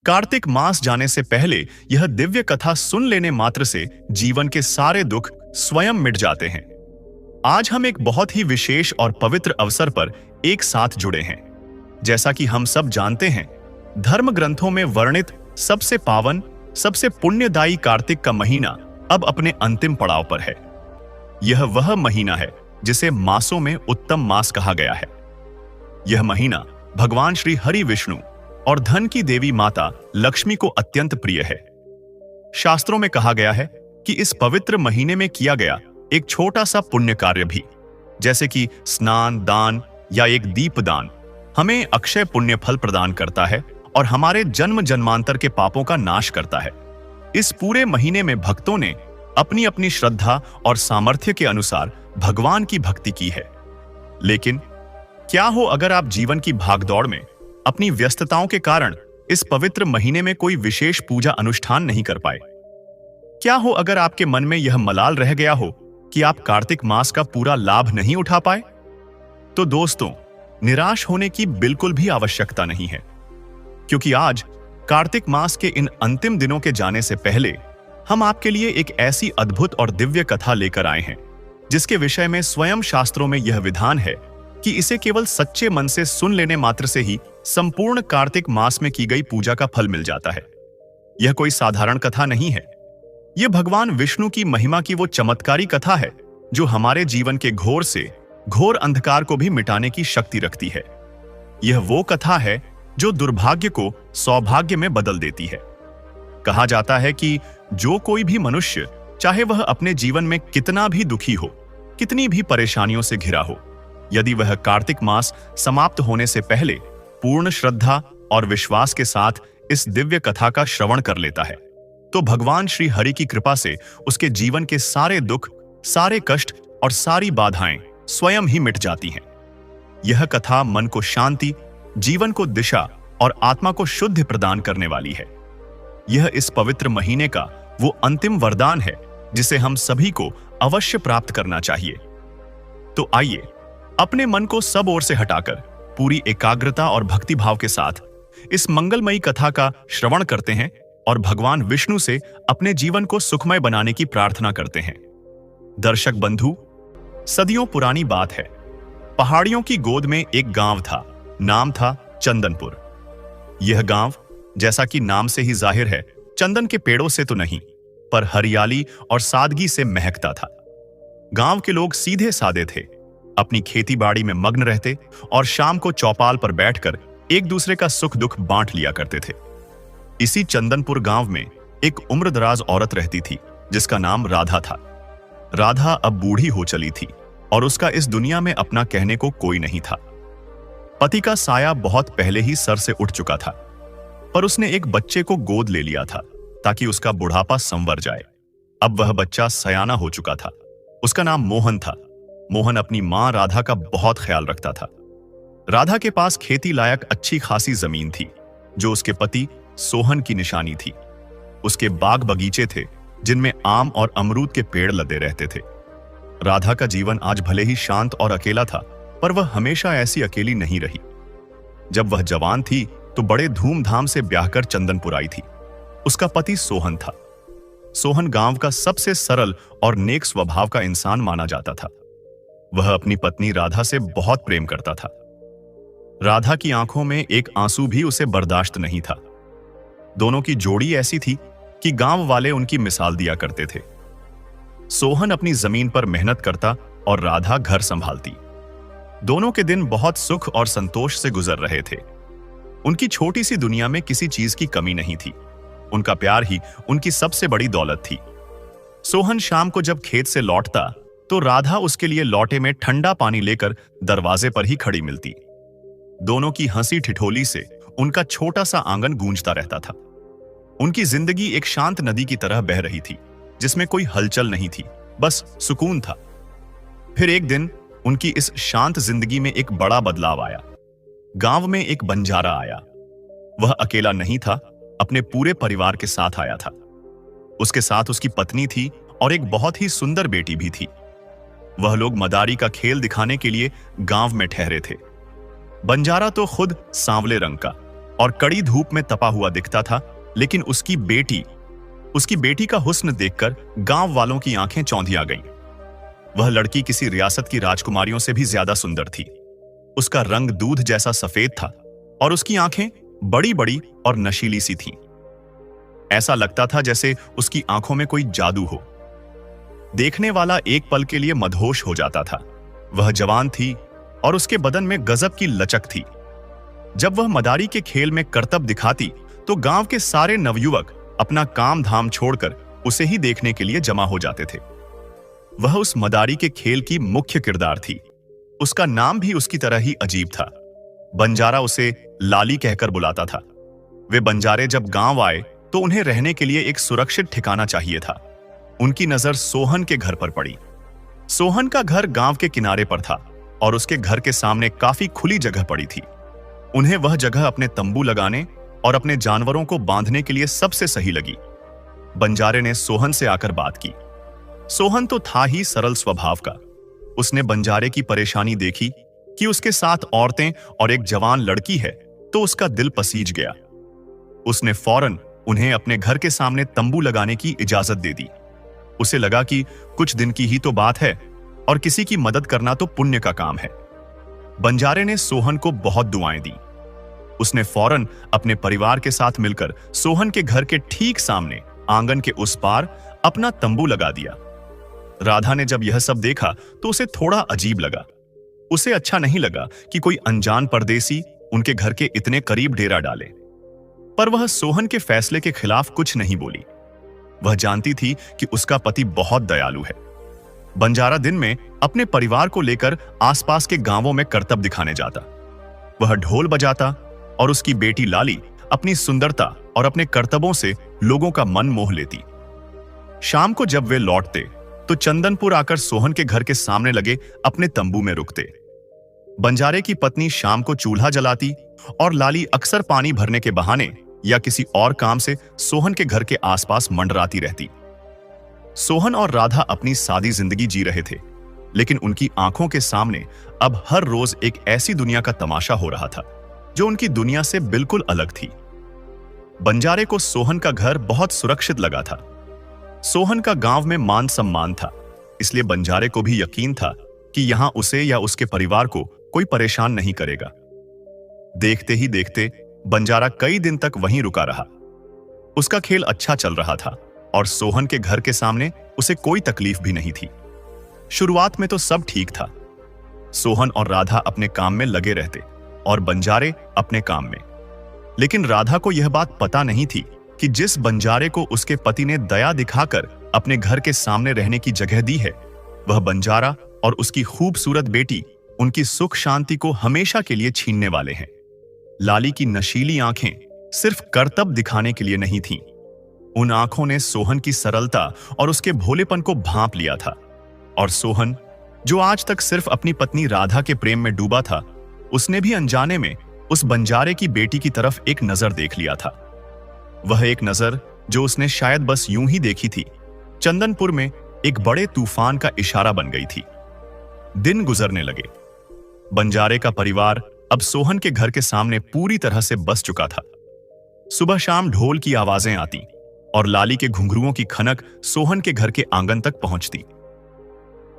कार्तिक मास जाने से पहले यह दिव्य कथा सुन लेने मात्र से जीवन के सारे दुख स्वयं मिट जाते हैं। आज हम एक बहुत ही विशेष और पवित्र अवसर पर एक साथ जुड़े हैं। जैसा कि हम सब जानते हैं, धर्म ग्रंथों में वर्णित सबसे पावन, सबसे पुण्यदायी कार्तिक का महीना अब अपने अंतिम पड़ाव पर है। यह वह महीना है जिसे मासों में उत्तम मास कहा गया है। यह महीना भगवान श्री हरि विष्णु और धन की देवी माता लक्ष्मी को अत्यंत प्रिय है। शास्त्रों में कहा गया है कि इस पवित्र महीने में किया गया एक छोटा सा पुण्य कार्य भी, जैसे कि स्नान दान या एक दीप दान, हमें अक्षय पुण्य फल प्रदान करता है और हमारे जन्म जन्मांतर के पापों का नाश करता है। इस पूरे महीने में भक्तों ने अपनी अपनी श्रद्धा और सामर्थ्य के अनुसार भगवान की भक्ति की है। लेकिन क्या हो अगर आप जीवन की भागदौड़ में अपनी व्यस्तताओं के कारण इस पवित्र महीने में कोई विशेष पूजा अनुष्ठान नहीं कर पाए? क्या हो अगर आपके मन में यह मलाल रह गया हो कि आप कार्तिक मास का पूरा लाभ नहीं उठा पाए? तो दोस्तों, निराश होने की बिल्कुल भी आवश्यकता नहीं है, क्योंकि आज कार्तिक मास के इन अंतिम दिनों के जाने से पहले हम आपके लिए एक ऐसी अद्भुत और दिव्य कथा लेकर आए हैं जिसके विषय में स्वयं शास्त्रों में यह विधान है कि इसे केवल सच्चे मन से सुन लेने मात्र से ही संपूर्ण कार्तिक मास में की गई पूजा का फल मिल जाता है। यह कोई साधारण कथा नहीं है। यह भगवान विष्णु की महिमा की वो चमत्कारी कथा है जो हमारे जीवन के घोर अंधकार को भी मिटाने की शक्ति रखती है। यह वो कथा है जो दुर्भाग्य को सौभाग्य में बदल देती है। कहा जाता है कि जो कोई भी मनुष्य, चाहे वह अपने जीवन में कितना भी दुखी हो, कितनी भी परेशानियों से घिरा हो, यदि वह कार्तिक मास समाप्त होने से पहले पूर्ण श्रद्धा और विश्वास के साथ इस दिव्य कथा का श्रवण कर लेता है, तो भगवान श्री हरि की कृपा से उसके जीवन के सारे दुख, सारे कष्ट और सारी बाधाएं स्वयं ही मिट जाती हैं। यह कथा मन को शांति, जीवन को दिशा और आत्मा को शुद्ध प्रदान करने वाली है। यह इस पवित्र महीने का वो अंतिम वरदान है जिसे हम सभी को अवश्य प्राप्त करना चाहिए। तो आइए अपने मन को सब ओर से हटाकर पूरी एकाग्रता और भक्ति भाव के साथ इस मंगलमयी कथा का श्रवण करते हैं और भगवान विष्णु से अपने जीवन को सुखमय बनाने की प्रार्थना करते हैं। दर्शक बंधु, सदियों पुरानी बात है। पहाड़ियों की गोद में एक गांव था। नाम था चंदनपुर। यह गांव, जैसा कि नाम से ही जाहिर है, चंदन के पेड़ों से तो नहीं, पर हरियाली और सादगी से महकता था। गांव के लोग सीधे सादे थे, अपनी खेती बाड़ी में मग्न रहते और शाम को चौपाल पर बैठकर एक दूसरे का सुख दुख बांट लिया करते थे। इसी चंदनपुर गांव में एक उम्रदराज औरत रहती थी जिसका नाम राधा था। राधा अब बूढ़ी हो चली थी और उसका इस दुनिया में अपना कहने को कोई नहीं था। पति का साया बहुत पहले ही सर से उठ चुका था, पर उसने एक बच्चे को गोद ले लिया था ताकि उसका बुढ़ापा संवर जाए। अब वह बच्चा सयाना हो चुका था। उसका नाम मोहन था। मोहन अपनी मां राधा का बहुत ख्याल रखता था। राधा के पास खेती लायक अच्छी खासी जमीन थी जो उसके पति सोहन की निशानी थी। उसके बाग बगीचे थे जिनमें आम और अमरूद के पेड़ लदे रहते थे। राधा का जीवन आज भले ही शांत और अकेला था, पर वह हमेशा ऐसी अकेली नहीं रही। जब वह जवान थी तो बड़े धूमधाम से ब्याह कर चंदनपुर आई थी। उसका पति सोहन था। सोहन गांव का सबसे सरल और नेक स्वभाव का इंसान माना जाता था। वह अपनी पत्नी राधा से बहुत प्रेम करता था। राधा की आंखों में एक आंसू भी उसे बर्दाश्त नहीं था। दोनों की जोड़ी ऐसी थी कि गांव वाले उनकी मिसाल दिया करते थे। सोहन अपनी जमीन पर मेहनत करता और राधा घर संभालती। दोनों के दिन बहुत सुख और संतोष से गुजर रहे थे। उनकी छोटी सी दुनिया में किसी चीज की कमी नहीं थी। उनका प्यार ही उनकी सबसे बड़ी दौलत थी। सोहन शाम को जब खेत से लौटता तो राधा उसके लिए लौटे में ठंडा पानी लेकर दरवाजे पर ही खड़ी मिलती। दोनों की हंसी ठिठोली से उनका छोटा सा आंगन गूंजता रहता था। उनकी जिंदगी एक शांत नदी की तरह बह रही थी जिसमें कोई हलचल नहीं थी, बस सुकून था। फिर एक दिन उनकी इस शांत जिंदगी में एक बड़ा बदलाव आया। गांव में एक बंजारा आया। वह अकेला नहीं था, अपने पूरे परिवार के साथ आया था। उसके साथ उसकी पत्नी थी और एक बहुत ही सुंदर बेटी भी थी। वह लोग मदारी का खेल दिखाने के लिए गांव में ठहरे थे। बंजारा तो खुद सांवले रंग का और कड़ी धूप में तपा हुआ दिखता था, लेकिन उसकी बेटी का हुस्न देखकर गांव वालों की आंखें चौंधिया गईं। वह लड़की किसी रियासत की राजकुमारियों से भी ज्यादा सुंदर थी। उसका रंग दूध जैसा सफेद था और उसकी आंखें बड़ी बड़ी और नशीली सी थीं। ऐसा लगता था जैसे उसकी आंखों में कोई जादू हो। देखने वाला एक पल के लिए मदहोश हो जाता था। वह जवान थी और उसके बदन में गजब की लचक थी। जब वह मदारी के खेल में करतब दिखाती तो गांव के सारे नवयुवक अपना काम धाम छोड़कर उसे ही देखने के लिए जमा हो जाते थे। वह उस मदारी के खेल की मुख्य किरदार थी। उसका नाम भी उसकी तरह ही अजीब था। बंजारा उसे लाली कहकर बुलाता था। वे बंजारे जब गांव आए तो उन्हें रहने के लिए एक सुरक्षित ठिकाना चाहिए था। उनकी नजर सोहन के घर पर पड़ी। सोहन का घर गांव के किनारे पर था और उसके घर के सामने काफी खुली जगह पड़ी थी। उन्हें वह जगह अपने तंबू लगाने और अपने जानवरों को बांधने के लिए सबसे सही लगी। बंजारे ने सोहन से आकर बात की। सोहन तो था ही सरल स्वभाव का। उसने बंजारे की परेशानी देखी कि उसके साथ औरतें और एक जवान लड़की है, तो उसका दिल पसीज गया। उसने फौरन उन्हें अपने घर के सामने तंबू लगाने की इजाजत दे दी। उसे लगा कि कुछ दिन की ही तो बात है और किसी की मदद करना तो पुण्य का काम है। बंजारे ने सोहन को बहुत दुआएं दी। उसने फौरन अपने परिवार के साथ मिलकर सोहन के घर के ठीक सामने आंगन के उस पार अपना तंबू लगा दिया। राधा ने जब यह सब देखा तो उसे थोड़ा अजीब लगा। उसे अच्छा नहीं लगा कि कोई अनजान परदेसी उनके घर के इतने करीब डेरा डाले, पर वह सोहन के फैसले के खिलाफ कुछ नहीं बोली। वह जानती थी कि उसका पति बहुत दयालु है। बंजारा दिन में अपने परिवार को लेकर आसपास के गांवों में करतब दिखाने जाता। वह ढोल बजाता और उसकी बेटी लाली अपनी सुंदरता और अपने करतबों से लोगों का मन मोह लेती। शाम को जब वे लौटते तो चंदनपुर आकर सोहन के घर के सामने लगे अपने तंबू में रुकते। बंजारे की पत्नी शाम को चूल्हा जलाती और लाली अक्सर पानी भरने के बहाने या किसी और काम से सोहन के घर के आसपास मंडराती रहती। सोहन और राधा अपनी सादी जिंदगी जी रहे थे, लेकिन उनकी आंखों के सामने अब हर रोज एक ऐसी दुनिया का तमाशा हो रहा था जो उनकी दुनिया से बिल्कुल अलग थी। बंजारे को सोहन का घर बहुत सुरक्षित लगा था। सोहन का गांव में मान सम्मान था, इसलिए बंजारे को भी यकीन था कि यहां उसे या उसके परिवार को कोई परेशान नहीं करेगा। देखते ही देखते बंजारा कई दिन तक वहीं रुका रहा। उसका खेल अच्छा चल रहा था और सोहन के घर के सामने उसे कोई तकलीफ भी नहीं थी। शुरुआत में तो सब ठीक था। सोहन और राधा अपने काम में लगे रहते और बंजारे अपने काम में। लेकिन राधा को यह बात पता नहीं थी कि जिस बंजारे को उसके पति ने दया दिखाकर अपने घर के सामने रहने की जगह दी है, वह बंजारा और उसकी खूबसूरत बेटी उनकी सुख शांति को हमेशा के लिए छीनने वाले हैं। लाली की नशीली आंखें सिर्फ करतब दिखाने के लिए नहीं थीं। उन आंखों ने सोहन की सरलता और उसके भोलेपन को भांप लिया था। और सोहन, जो आज तक सिर्फ अपनी पत्नी राधा के प्रेम में डूबा था, उसने भी अनजाने में उस बंजारे की बेटी की तरफ एक नजर देख लिया था। वह एक नजर जो उसने शायद बस यूं ही देखी थी, चंदनपुर में एक बड़े तूफान का इशारा बन गई थी। दिन गुजरने लगे। बंजारे का परिवार अब सोहन के घर के सामने पूरी तरह से बस चुका था। सुबह शाम ढोल की आवाजें आती और लाली के घुंघरुओं की खनक सोहन के घर के आंगन तक पहुंचती।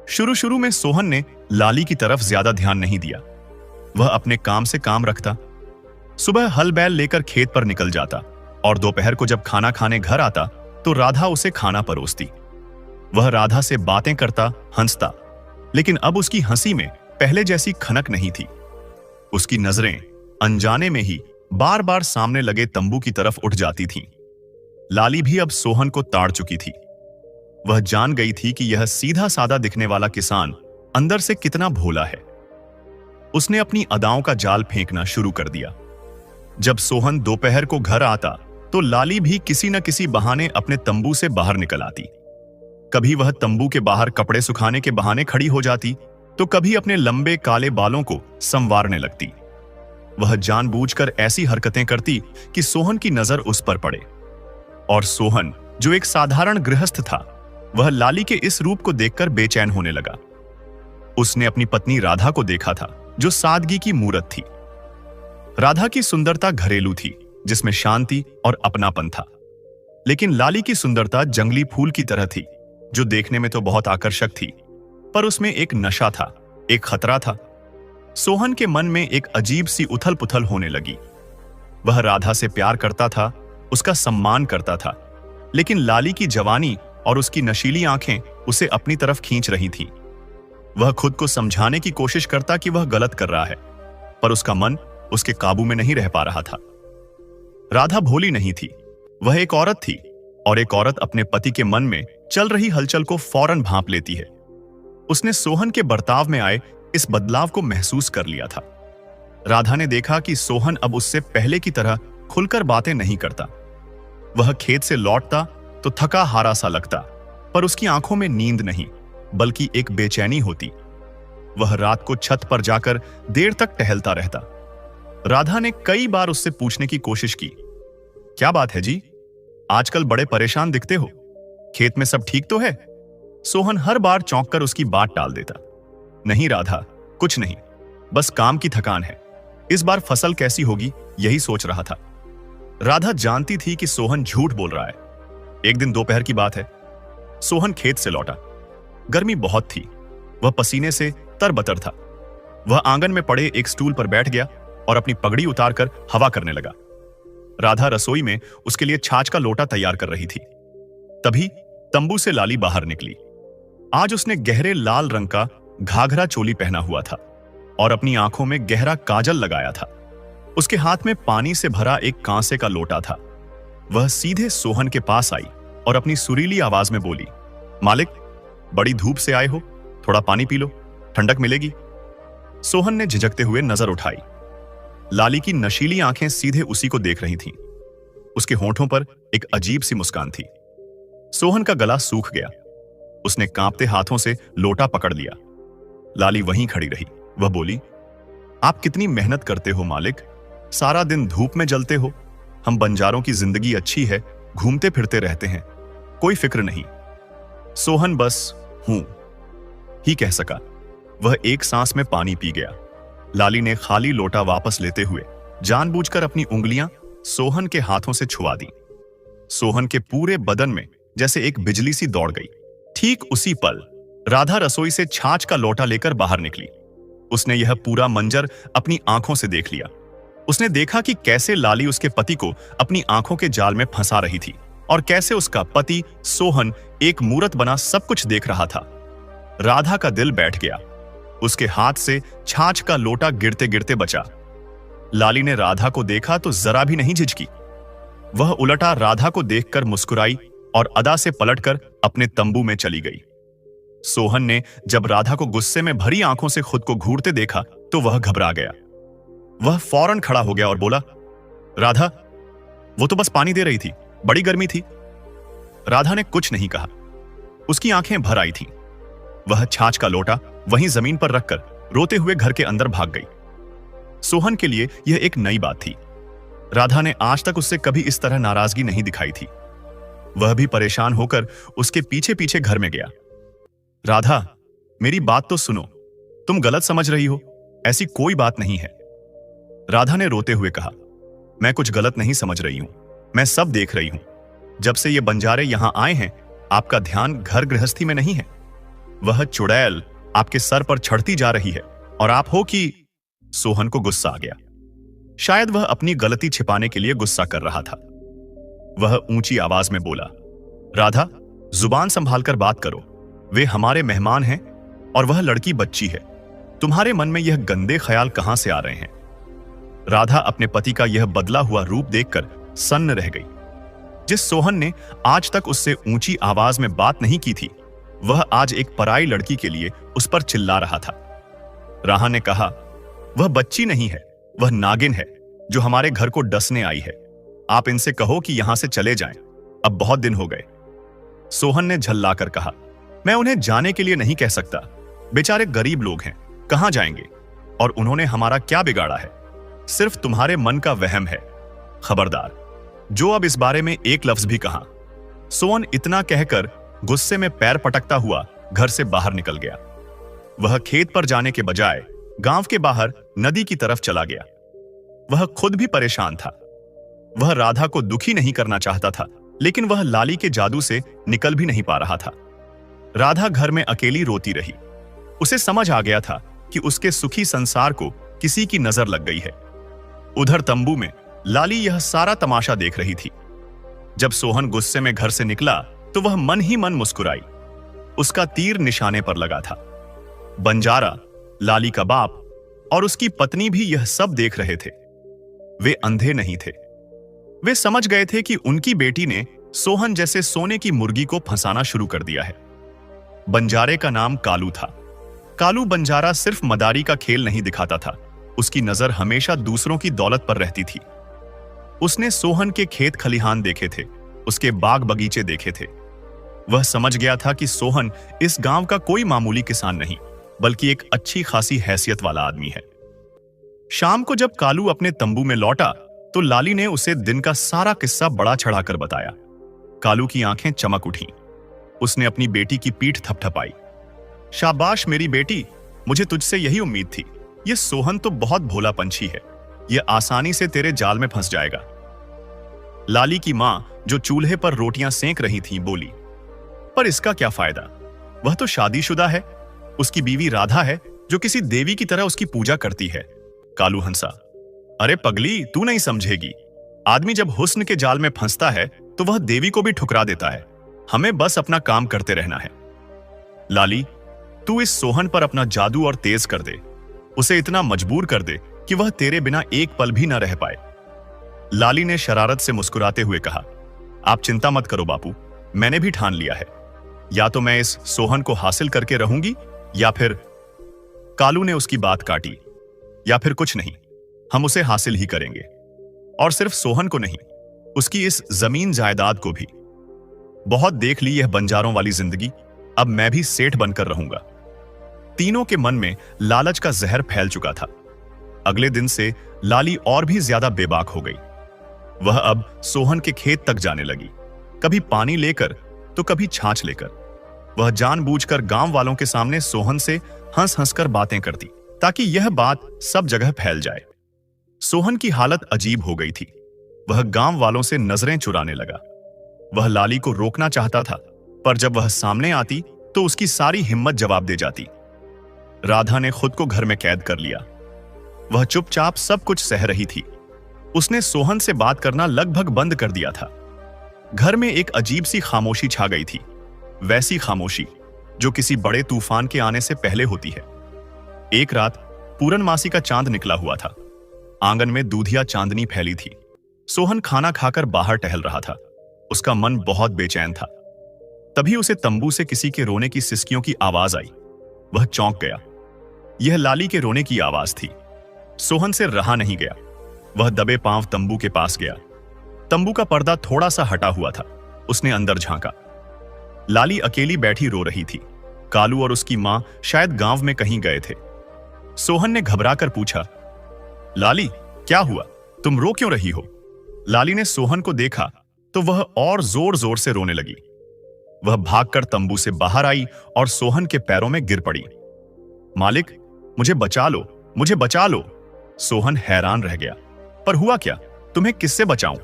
शुरू शुरू में सोहन ने लाली की तरफ ज्यादा ध्यान नहीं दिया। वह अपने काम से काम रखता। सुबह हल बैल लेकर खेत पर निकल जाता और दोपहर को जब खाना खाने घर आता तो राधा उसे खाना परोसती। वह राधा से बातें करता, हंसता, लेकिन अब उसकी हंसी में पहले जैसी खनक नहीं थी। उसकी नजरें अनजाने में ही बार बार सामने लगे तंबू की तरफ उठ जाती थीं। लाली भी अब सोहन को ताड़ चुकी थी। वह जान गई थी कि यह सीधा सादा दिखने वाला किसान अंदर से कितना भोला है। उसने अपनी अदाओं का जाल फेंकना शुरू कर दिया। जब सोहन दोपहर को घर आता तो लाली भी किसी न किसी बहाने अपने तंबू से बाहर निकल आती। कभी वह तंबू के बाहर कपड़े सुखाने के बहाने खड़ी हो जाती, तो कभी अपने लंबे काले बालों को संवारने लगती। वह जानबूझकर ऐसी हरकतें करती कि सोहन की नजर उस पर पड़े। और सोहन, जो एक साधारण गृहस्थ था, वह लाली के इस रूप को देखकर बेचैन होने लगा। उसने अपनी पत्नी राधा को देखा था, जो सादगी की मूरत थी। राधा की सुंदरता घरेलू थी, जिसमें शांति और अपनापन था। लेकिन लाली की सुंदरता जंगली फूल की तरह थी, जो देखने में तो बहुत आकर्षक थी, पर उसमें एक नशा था, एक खतरा था। सोहन के मन में एक अजीब सी उथल पुथल होने लगी। वह राधा से प्यार करता था, उसका सम्मान करता था, लेकिन लाली की जवानी और उसकी नशीली आंखें उसे अपनी तरफ खींच रही थीं। वह खुद को समझाने की कोशिश करता कि वह गलत कर रहा है, पर उसका मन उसके काबू में नहीं रह पा रहा था। राधा भोली नहीं थी, वह एक औरत थी, और एक औरत अपने पति के मन में चल रही हलचल को फौरन भांप लेती है। उसने सोहन के बर्ताव में आए इस बदलाव को महसूस कर लिया था। राधा ने देखा कि सोहन अब उससे पहले की तरह खुलकर बातें नहीं करता। वह खेत से लौटता तो थका हारा सा लगता, पर उसकी आंखों में नींद नहीं, बल्कि एक बेचैनी होती। वह रात को छत पर जाकर देर तक टहलता रहता। राधा ने कई बार उससे पूछने की कोशिश की, क्या बात है जी, आजकल बड़े परेशान दिखते हो, खेत में सब ठीक तो है? सोहन हर बार चौंक कर उसकी बात टाल देता। नहीं राधा, कुछ नहीं, बस काम की थकान है। इस बार फसल कैसी होगी यही सोच रहा था। राधा जानती थी कि सोहन झूठ बोल रहा है। एक दिन दोपहर की बात है। सोहन खेत से लौटा। गर्मी बहुत थी, वह पसीने से तरबतर था। वह आंगन में पड़े एक स्टूल पर बैठ गया और अपनी पगड़ी उतारकर हवा करने लगा। राधा रसोई में उसके लिए छाछ का लोटा तैयार कर रही थी। तभी तंबू से लाली बाहर निकली। आज उसने गहरे लाल रंग का घाघरा चोली पहना हुआ था और अपनी आंखों में गहरा काजल लगाया था। उसके हाथ में पानी से भरा एक कांसे का लोटा था। वह सीधे सोहन के पास आई और अपनी सुरीली आवाज में बोली, मालिक, बड़ी धूप से आए हो, थोड़ा पानी पी लो, ठंडक मिलेगी। सोहन ने झिझकते हुए नजर उठाई। लाली की नशीली आंखें सीधे उसी को देख रही थीं। उसके होंठों पर एक अजीब सी मुस्कान थी। सोहन का गला सूख गया। उसने कांपते हाथों से लोटा पकड़ लिया। लाली वहीं खड़ी रही। वह बोली, आप कितनी मेहनत करते हो मालिक, सारा दिन धूप में जलते हो। हम बंजारों की जिंदगी अच्छी है, घूमते फिरते रहते हैं, कोई फिक्र नहीं। सोहन बस हूं ही कह सका। वह एक सांस में पानी पी गया। लाली ने खाली लोटा वापस लेते हुए जानबूझकर अपनी उंगलियां सोहन के हाथों से छुआ दी। सोहन के पूरे बदन में जैसे एक बिजली सी दौड़ गई। ठीक उसी पल राधा रसोई से छाछ का लोटा लेकर बाहर निकली। उसने यह पूरा मंजर अपनी आंखों से देख लिया। उसने देखा कि कैसे लाली उसके पति को अपनी आंखों के जाल में फंसा रही थी और कैसे उसका पति सोहन एक मूरत बना सब कुछ देख रहा था। राधा का दिल बैठ गया। उसके हाथ से छाछ का लोटा गिरते गिरते बचा। लाली ने राधा को देखा तो जरा भी नहीं झिझकी। वह उलटा राधा को देखकर मुस्कुराई और अदा से पलटकर अपने तंबू में चली गई। सोहन ने जब राधा को गुस्से में भरी आंखों से खुद को घूरते देखा तो वह घबरा गया। वह फौरन खड़ा हो गया और बोला, राधा, वो तो बस पानी दे रही थी, बड़ी गर्मी थी। राधा ने कुछ नहीं कहा। उसकी आंखें भर आई थीं। वह छाछ का लोटा वहीं जमीन पर रखकर रोते हुए घर के अंदर भाग गई। सोहन के लिए यह एक नई बात थी। राधा ने आज तक उससे कभी इस तरह नाराजगी नहीं दिखाई थी। वह भी परेशान होकर उसके पीछे पीछे घर में गया। राधा, मेरी बात तो सुनो, तुम गलत समझ रही हो, ऐसी कोई बात नहीं है। राधा ने रोते हुए कहा, मैं कुछ गलत नहीं समझ रही हूं, मैं सब देख रही हूं। जब से ये बंजारे यहां आए हैं, आपका ध्यान घर गृहस्थी में नहीं है। वह चुड़ैल आपके सर पर चढ़ती जा रही है और आप हो कि। सोहन को गुस्सा आ गया। शायद वह अपनी गलती छिपाने के लिए गुस्सा कर रहा था। वह ऊंची आवाज में बोला, राधा, जुबान संभालकर बात करो, वे हमारे मेहमान हैं और वह लड़की बच्ची है। तुम्हारे मन में यह गंदे ख्याल कहां से आ रहे हैं? राधा अपने पति का यह बदला हुआ रूप देखकर सन्न रह गई। जिस सोहन ने आज तक उससे ऊंची आवाज में बात नहीं की थी, वह आज एक पराई लड़की के लिए उस पर चिल्ला रहा था। राधा ने कहा, वह बच्ची नहीं है, वह नागिन है जो हमारे घर को डसने आई है। आप इनसे कहो कि यहां से चले जाएं, अब बहुत दिन हो गए। सोहन ने झल्लाकर कहा, मैं उन्हें जाने के लिए नहीं कह सकता, बेचारे गरीब लोग हैं, कहां जाएंगे? और उन्होंने हमारा क्या बिगाड़ा है? सिर्फ तुम्हारे मन का वहम है। खबरदार, जो अब इस बारे में एक लफ्ज भी कहा। सोहन इतना कहकर गुस्से में पैर पटकता हुआ घर से बाहर निकल गया। वह खेत पर जाने के बजाय गांव के बाहर नदी की तरफ चला गया। वह खुद भी परेशान था। वह राधा को दुखी नहीं करना चाहता था, लेकिन वह लाली के जादू से निकल भी नहीं पा रहा था। राधा घर में अकेली रोती रही। उसे समझ आ गया था कि उसके सुखी संसार को किसी की नजर लग गई है। उधर तंबू में लाली यह सारा तमाशा देख रही थी। जब सोहन गुस्से में घर से निकला तो वह मन ही मन मुस्कुराई। उसका तीर निशाने पर लगा था। बंजारा, लाली का बाप और उसकी पत्नी भी यह सब देख रहे थे। वे अंधे नहीं थे। वे समझ गए थे कि उनकी बेटी ने सोहन जैसे सोने की मुर्गी को फंसाना शुरू कर दिया है। बंजारे का नाम कालू था। कालू बंजारा सिर्फ मदारी का खेल नहीं दिखाता था, उसकी नजर हमेशा दूसरों की दौलत पर रहती थी। उसने सोहन के खेत खलिहान देखे थे, उसके बाग बगीचे देखे थे। वह समझ गया था कि सोहन इस गांव का कोई मामूली किसान नहीं, बल्कि एक अच्छी खासी हैसियत वाला आदमी है। शाम को जब कालू अपने तंबू में लौटा तो लाली ने उसे दिन का सारा किस्सा बड़ा चढ़ाकर बताया। कालू की आंखें चमक उठीं। उसने अपनी बेटी की पीठ थपथपाई। शाबाश मेरी बेटी, मुझे तुझसे यही उम्मीद थी। यह सोहन तो बहुत भोला पंछी है, यह आसानी से तेरे जाल में फंस जाएगा। लाली की मां, जो चूल्हे पर रोटियां सेंक रही थी, बोली, पर इसका क्या फायदा? वह तो शादीशुदा है। उसकी बीवी राधा है, जो किसी देवी की तरह उसकी पूजा करती है। कालू हंसा। अरे पगली, तू नहीं समझेगी। आदमी जब हुस्न के जाल में फंसता है तो वह देवी को भी ठुकरा देता है। हमें बस अपना काम करते रहना है। लाली, तू इस सोहन पर अपना जादू और तेज कर दे। उसे इतना मजबूर कर दे कि वह तेरे बिना एक पल भी न रह पाए। लाली ने शरारत से मुस्कुराते हुए कहा, आप चिंता मत करो बापू, मैंने भी ठान लिया है। या तो मैं इस सोहन को हासिल करके रहूंगी या फिर। कालू ने उसकी बात काटी। या फिर कुछ नहीं, हम उसे हासिल ही करेंगे। और सिर्फ सोहन को नहीं, उसकी इस जमीन जायदाद को भी। बहुत देख ली यह बंजारों वाली जिंदगी, अब मैं भी सेठ बनकर रहूंगा। तीनों के मन में लालच का जहर फैल चुका था। अगले दिन से लाली और भी ज्यादा बेबाक हो गई। वह अब सोहन के खेत तक जाने लगी, कभी पानी लेकर तो कभी छाछ लेकर। वह जानबूझकर गांव वालों के सामने सोहन से हंस हंसकर बातें करती, ताकि यह बात सब जगह फैल जाए। सोहन की हालत अजीब हो गई थी। वह गांव वालों से नजरें चुराने लगा। वह लाली को रोकना चाहता था, पर जब वह सामने आती तो उसकी सारी हिम्मत जवाब दे जाती। राधा ने खुद को घर में कैद कर लिया। वह चुपचाप सब कुछ सह रही थी। उसने सोहन से बात करना लगभग बंद कर दिया था। घर में एक अजीब सी खामोशी छा गई थी, वैसी खामोशी जो किसी बड़े तूफान के आने से पहले होती है। एक रात पूरनमासी का चांद निकला हुआ था। आंगन में दूधिया चांदनी फैली थी। सोहन खाना खाकर बाहर टहल रहा था। उसका मन बहुत बेचैन था। तभी उसे तंबू से किसी के रोने की सिसकियों की आवाज आई। वह चौंक गया। यह लाली के रोने की आवाज थी। सोहन से रहा नहीं गया। वह दबे पांव तंबू के पास गया। तंबू का पर्दा थोड़ा सा हटा हुआ था। उसने अंदर झांका। लाली अकेली बैठी रो रही थी। कालू और उसकी मां शायद गांव में कहीं गए थे। सोहन ने घबराकर पूछा, लाली क्या हुआ? तुम रो क्यों रही हो? लाली ने सोहन को देखा तो वह और जोर जोर से रोने लगी। वह भागकर तंबू से बाहर आई और सोहन के पैरों में गिर पड़ी। मालिक, मुझे बचा लो, मुझे बचा लो। सोहन हैरान रह गया। पर हुआ क्या? तुम्हें किससे बचाऊं?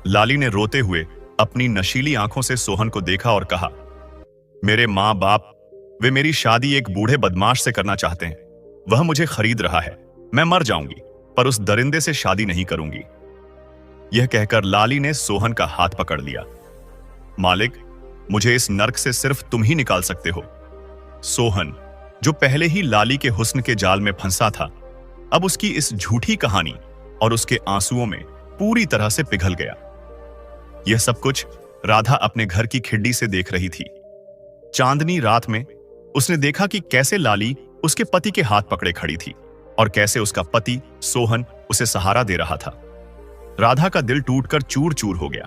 लाली ने रोते हुए अपनी नशीली आंखों से सोहन को देखा और कहा, मेरे मां बाप, वे मेरी शादी एक बूढ़े बदमाश से करना चाहते हैं। वह मुझे खरीद रहा है। मैं मर जाऊंगी, पर उस दरिंदे से शादी नहीं करूंगी। यह कहकर लाली ने सोहन का हाथ पकड़ लिया। मालिक, मुझे इस नर्क से सिर्फ तुम ही निकाल सकते हो। सोहन, जो पहले ही लाली के हुस्न के जाल में फंसा था, अब उसकी इस झूठी कहानी और उसके आंसुओं में पूरी तरह से पिघल गया। यह सब कुछ राधा अपने घर की खिड़की से देख रही थी। चांदनी रात में उसने देखा कि कैसे लाली उसके पति के हाथ पकड़े खड़ी थी और कैसे उसका पति सोहन उसे सहारा दे रहा था। राधा का दिल टूटकर चूर चूर हो गया।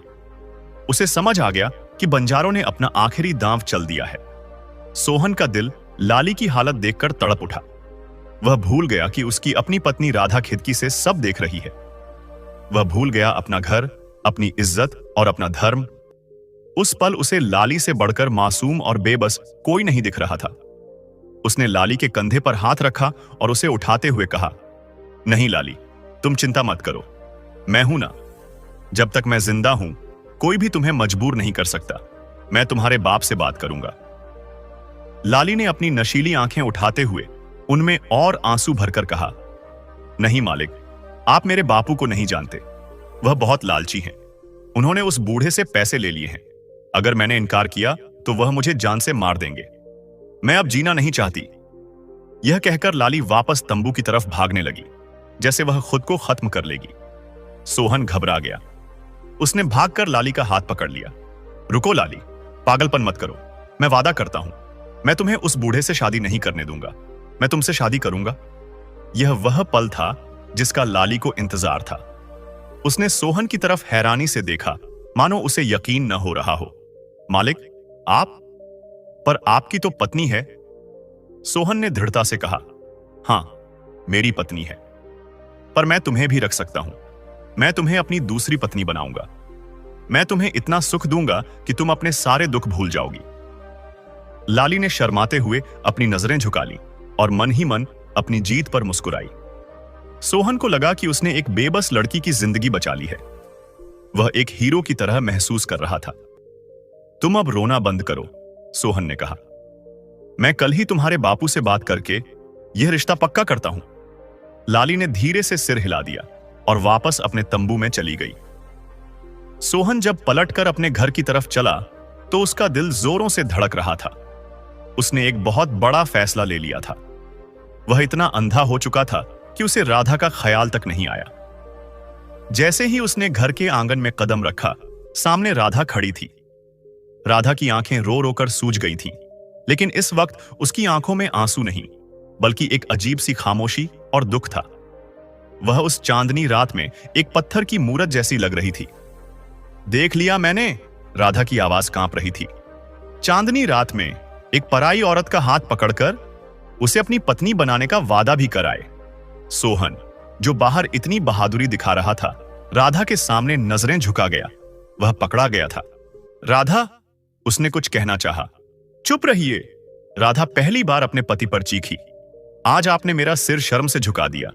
उसे समझ आ गया कि बंजारों ने अपना आखिरी दांव चल दिया है। सोहन का दिल लाली की हालत देखकर तड़प उठा। वह भूल गया कि उसकी अपनी पत्नी राधा खिड़की से सब देख रही है। वह भूल गया अपना घर, अपनी इज्जत और अपना धर्म। उस पल उसे लाली से बढ़कर मासूम और बेबस कोई नहीं दिख रहा था। उसने लाली के कंधे पर हाथ रखा और उसे उठाते हुए कहा, नहीं लाली, तुम चिंता मत करो, मैं हूं ना। जब तक मैं जिंदा हूं, कोई भी तुम्हें मजबूर नहीं कर सकता। मैं तुम्हारे बाप से बात करूंगा। लाली ने अपनी नशीली आंखें उठाते हुए उनमें और आंसू भरकर कहा, नहीं मालिक, आप मेरे बापू को नहीं जानते। वह बहुत लालची हैं। उन्होंने उस बूढ़े से पैसे ले लिए हैं। अगर मैंने इनकार किया तो वह मुझे जान से मार देंगे। मैं अब जीना नहीं चाहती। यह कहकर लाली वापस तंबू की तरफ भागने लगी, जैसे वह खुद को खत्म कर लेगी। सोहन घबरा गया। उसने भागकर लाली का हाथ पकड़ लिया। रुको लाली, पागलपन मत करो। मैं वादा करता हूं, मैं तुम्हें उस बूढ़े से शादी नहीं करने दूंगा। मैं तुमसे शादी करूंगा। यह वह पल था जिसका लाली को इंतजार था। उसने सोहन की तरफ हैरानी से देखा, मानो उसे यकीन न हो रहा हो। मालिक, आप? पर आपकी तो पत्नी है। सोहन ने दृढ़ता से कहा, हां, मेरी पत्नी है, पर मैं तुम्हें भी रख सकता हूं। मैं तुम्हें अपनी दूसरी पत्नी बनाऊंगा। मैं तुम्हें इतना सुख दूंगा कि तुम अपने सारे दुख भूल जाओगी। लाली ने शर्माते हुए अपनी नजरें झुका ली और मन ही मन अपनी जीत पर मुस्कुराई। सोहन को लगा कि उसने एक बेबस लड़की की जिंदगी बचा ली है। वह एक हीरो की तरह महसूस कर रहा था। तुम अब रोना बंद करो, सोहन ने कहा। मैं कल ही तुम्हारे बापू से बात करके यह रिश्ता पक्का करता हूं। लाली ने धीरे से सिर हिला दिया और वापस अपने तंबू में चली गई। सोहन जब पलटकर अपने घर की तरफ चला तो उसका दिल जोरों से धड़क रहा था। उसने एक बहुत बड़ा फैसला ले लिया था। वह इतना अंधा हो चुका था कि उसे राधा का ख्याल तक नहीं आया। जैसे ही उसने घर के आंगन में कदम रखा, सामने राधा खड़ी थी। राधा की आंखें रो रो कर सूज गई थीं, लेकिन इस वक्त उसकी आंखों में आंसू नहीं, बल्कि एक अजीब सी खामोशी और दुख था। वह उस चांदनी रात में एक पत्थर की मूरत जैसी लग रही थी। देख लिया मैंने, राधा की आवाज कांप रही थी। चांदनी रात में एक पराई औरत का हाथ पकड़कर उसे अपनी पत्नी बनाने का वादा भी कराए। सोहन, जो बाहर इतनी बहादुरी दिखा रहा था, राधा के सामने नजरें झुका गया। वह पकड़ा गया था। राधा, उसने कुछ कहना चाहा। चुप रहिए, राधा पहली बार अपने पति पर चीखी। आज आपने मेरा सिर शर्म से झुका दिया।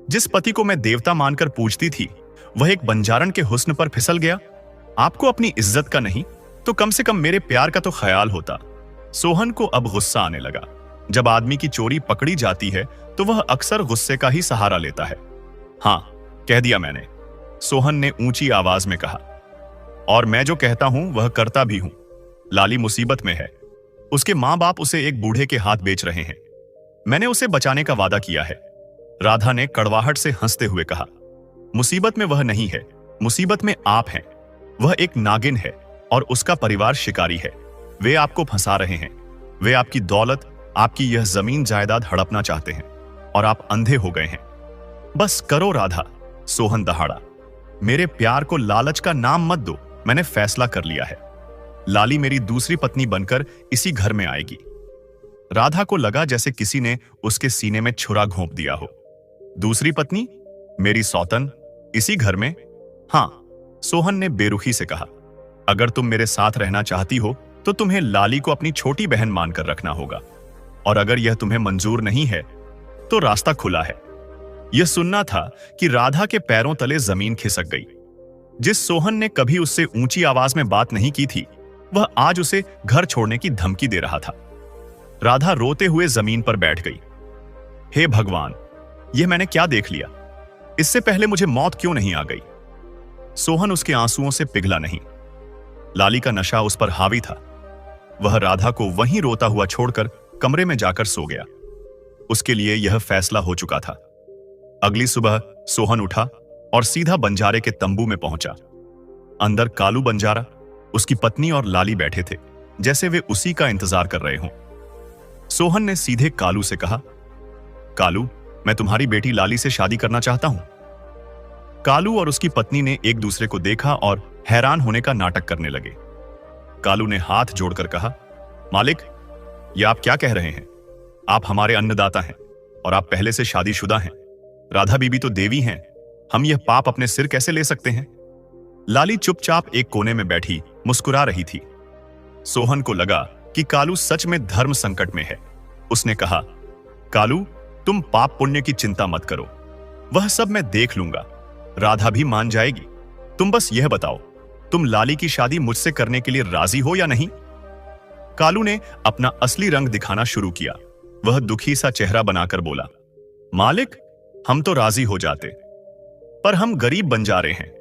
जिस पति को मैं देवता मानकर पूजती थी, वह एक बंजारन के हुस्न पर फिसल गया। आपको अपनी इज्जत का नहीं तो कम से कम मेरे प्यार का तो ख्याल होता। सोहन को अब गुस्सा आने लगा। जब आदमी की चोरी पकड़ी जाती है तो वह अक्सर गुस्से का ही सहारा लेता है। हां, कह दिया मैंने, सोहन ने ऊंची आवाज में कहा। और मैं जो कहता हूं वह करता भी हूं। लाली मुसीबत में है। उसके मां बाप उसे एक बूढ़े के हाथ बेच रहे हैं। मैंने उसे बचाने का वादा किया है। राधा ने कड़वाहट से हंसते हुए कहा। मुसीबत में वह नहीं है, मुसीबत में आप हैं। वह एक नागिन है और उसका परिवार शिकारी है। वे आपको फंसा रहे हैं। वे आपकी दौलत, आपकी यह जमीन जायदाद हड़पना चाहते हैं और आप अंधे हो गए हैं। बस करो राधा, सोहन दहाड़ा। मेरे प्यार को लालच का नाम मत दो। मैंने फैसला कर लिया है। लाली मेरी दूसरी पत्नी बनकर इसी घर में आएगी। राधा को लगा जैसे किसी ने उसके सीने में छुरा घोंप दिया हो। दूसरी पत्नी? मेरी सौतन, इसी घर में? हां, सोहन ने बेरुखी से कहा। अगर तुम मेरे साथ रहना चाहती हो तो तुम्हें लाली को अपनी छोटी बहन मानकर रखना होगा, और अगर यह तुम्हें मंजूर नहीं है तो रास्ता खुला है। यह सुनना था कि राधा के पैरों तले जमीन खिसक गई। जिस सोहन ने कभी उससे ऊंची आवाज में बात नहीं की थी, वह आज उसे घर छोड़ने की धमकी दे रहा था। राधा रोते हुए जमीन पर बैठ गई। हे भगवान, यह मैंने क्या देख लिया? इससे पहले मुझे मौत क्यों नहीं आ गई? सोहन उसके आंसुओं से पिघला नहीं। लाली का नशा उस पर हावी था। वह राधा को वहीं रोता हुआ छोड़कर कमरे में जाकर सो गया। उसके लिए यह फैसला हो चुका था। अगली सुबह सोहन उठा और सीधा बंजारे के तंबू में पहुंचा। अंदर कालू बंजारा, उसकी पत्नी और लाली बैठे थे, जैसे वे उसी का इंतजार कर रहे हों। सोहन ने सीधे कालू से कहा, कालू, मैं तुम्हारी बेटी लाली से शादी करना चाहता हूं। कालू और उसकी पत्नी ने एक दूसरे को देखा और हैरान होने का नाटक करने लगे। कालू ने हाथ जोड़कर कहा, मालिक, यह आप क्या कह रहे हैं? आप हमारे अन्नदाता हैं और आप पहले से शादीशुदा हैं। राधा बीबी तो देवी हैं। हम यह पाप अपने सिर कैसे ले सकते हैं? लाली चुपचाप एक कोने में बैठी मुस्कुरा रही थी। सोहन को लगा कि कालू सच में धर्म संकट में है। उसने कहा, कालू, तुम पाप पुण्य की चिंता मत करो। वह सब मैं देख लूंगा। राधा भी मान जाएगी। तुम बस यह बताओ, तुम लाली की शादी मुझसे करने के लिए राजी हो या नहीं? कालू ने अपना असली रंग दिखाना शुरू किया। वह दुखी सा चेहरा बनाकर बोला, मालिक, हम तो राजी हो जाते, पर हम गरीब बन जा रहे हैं।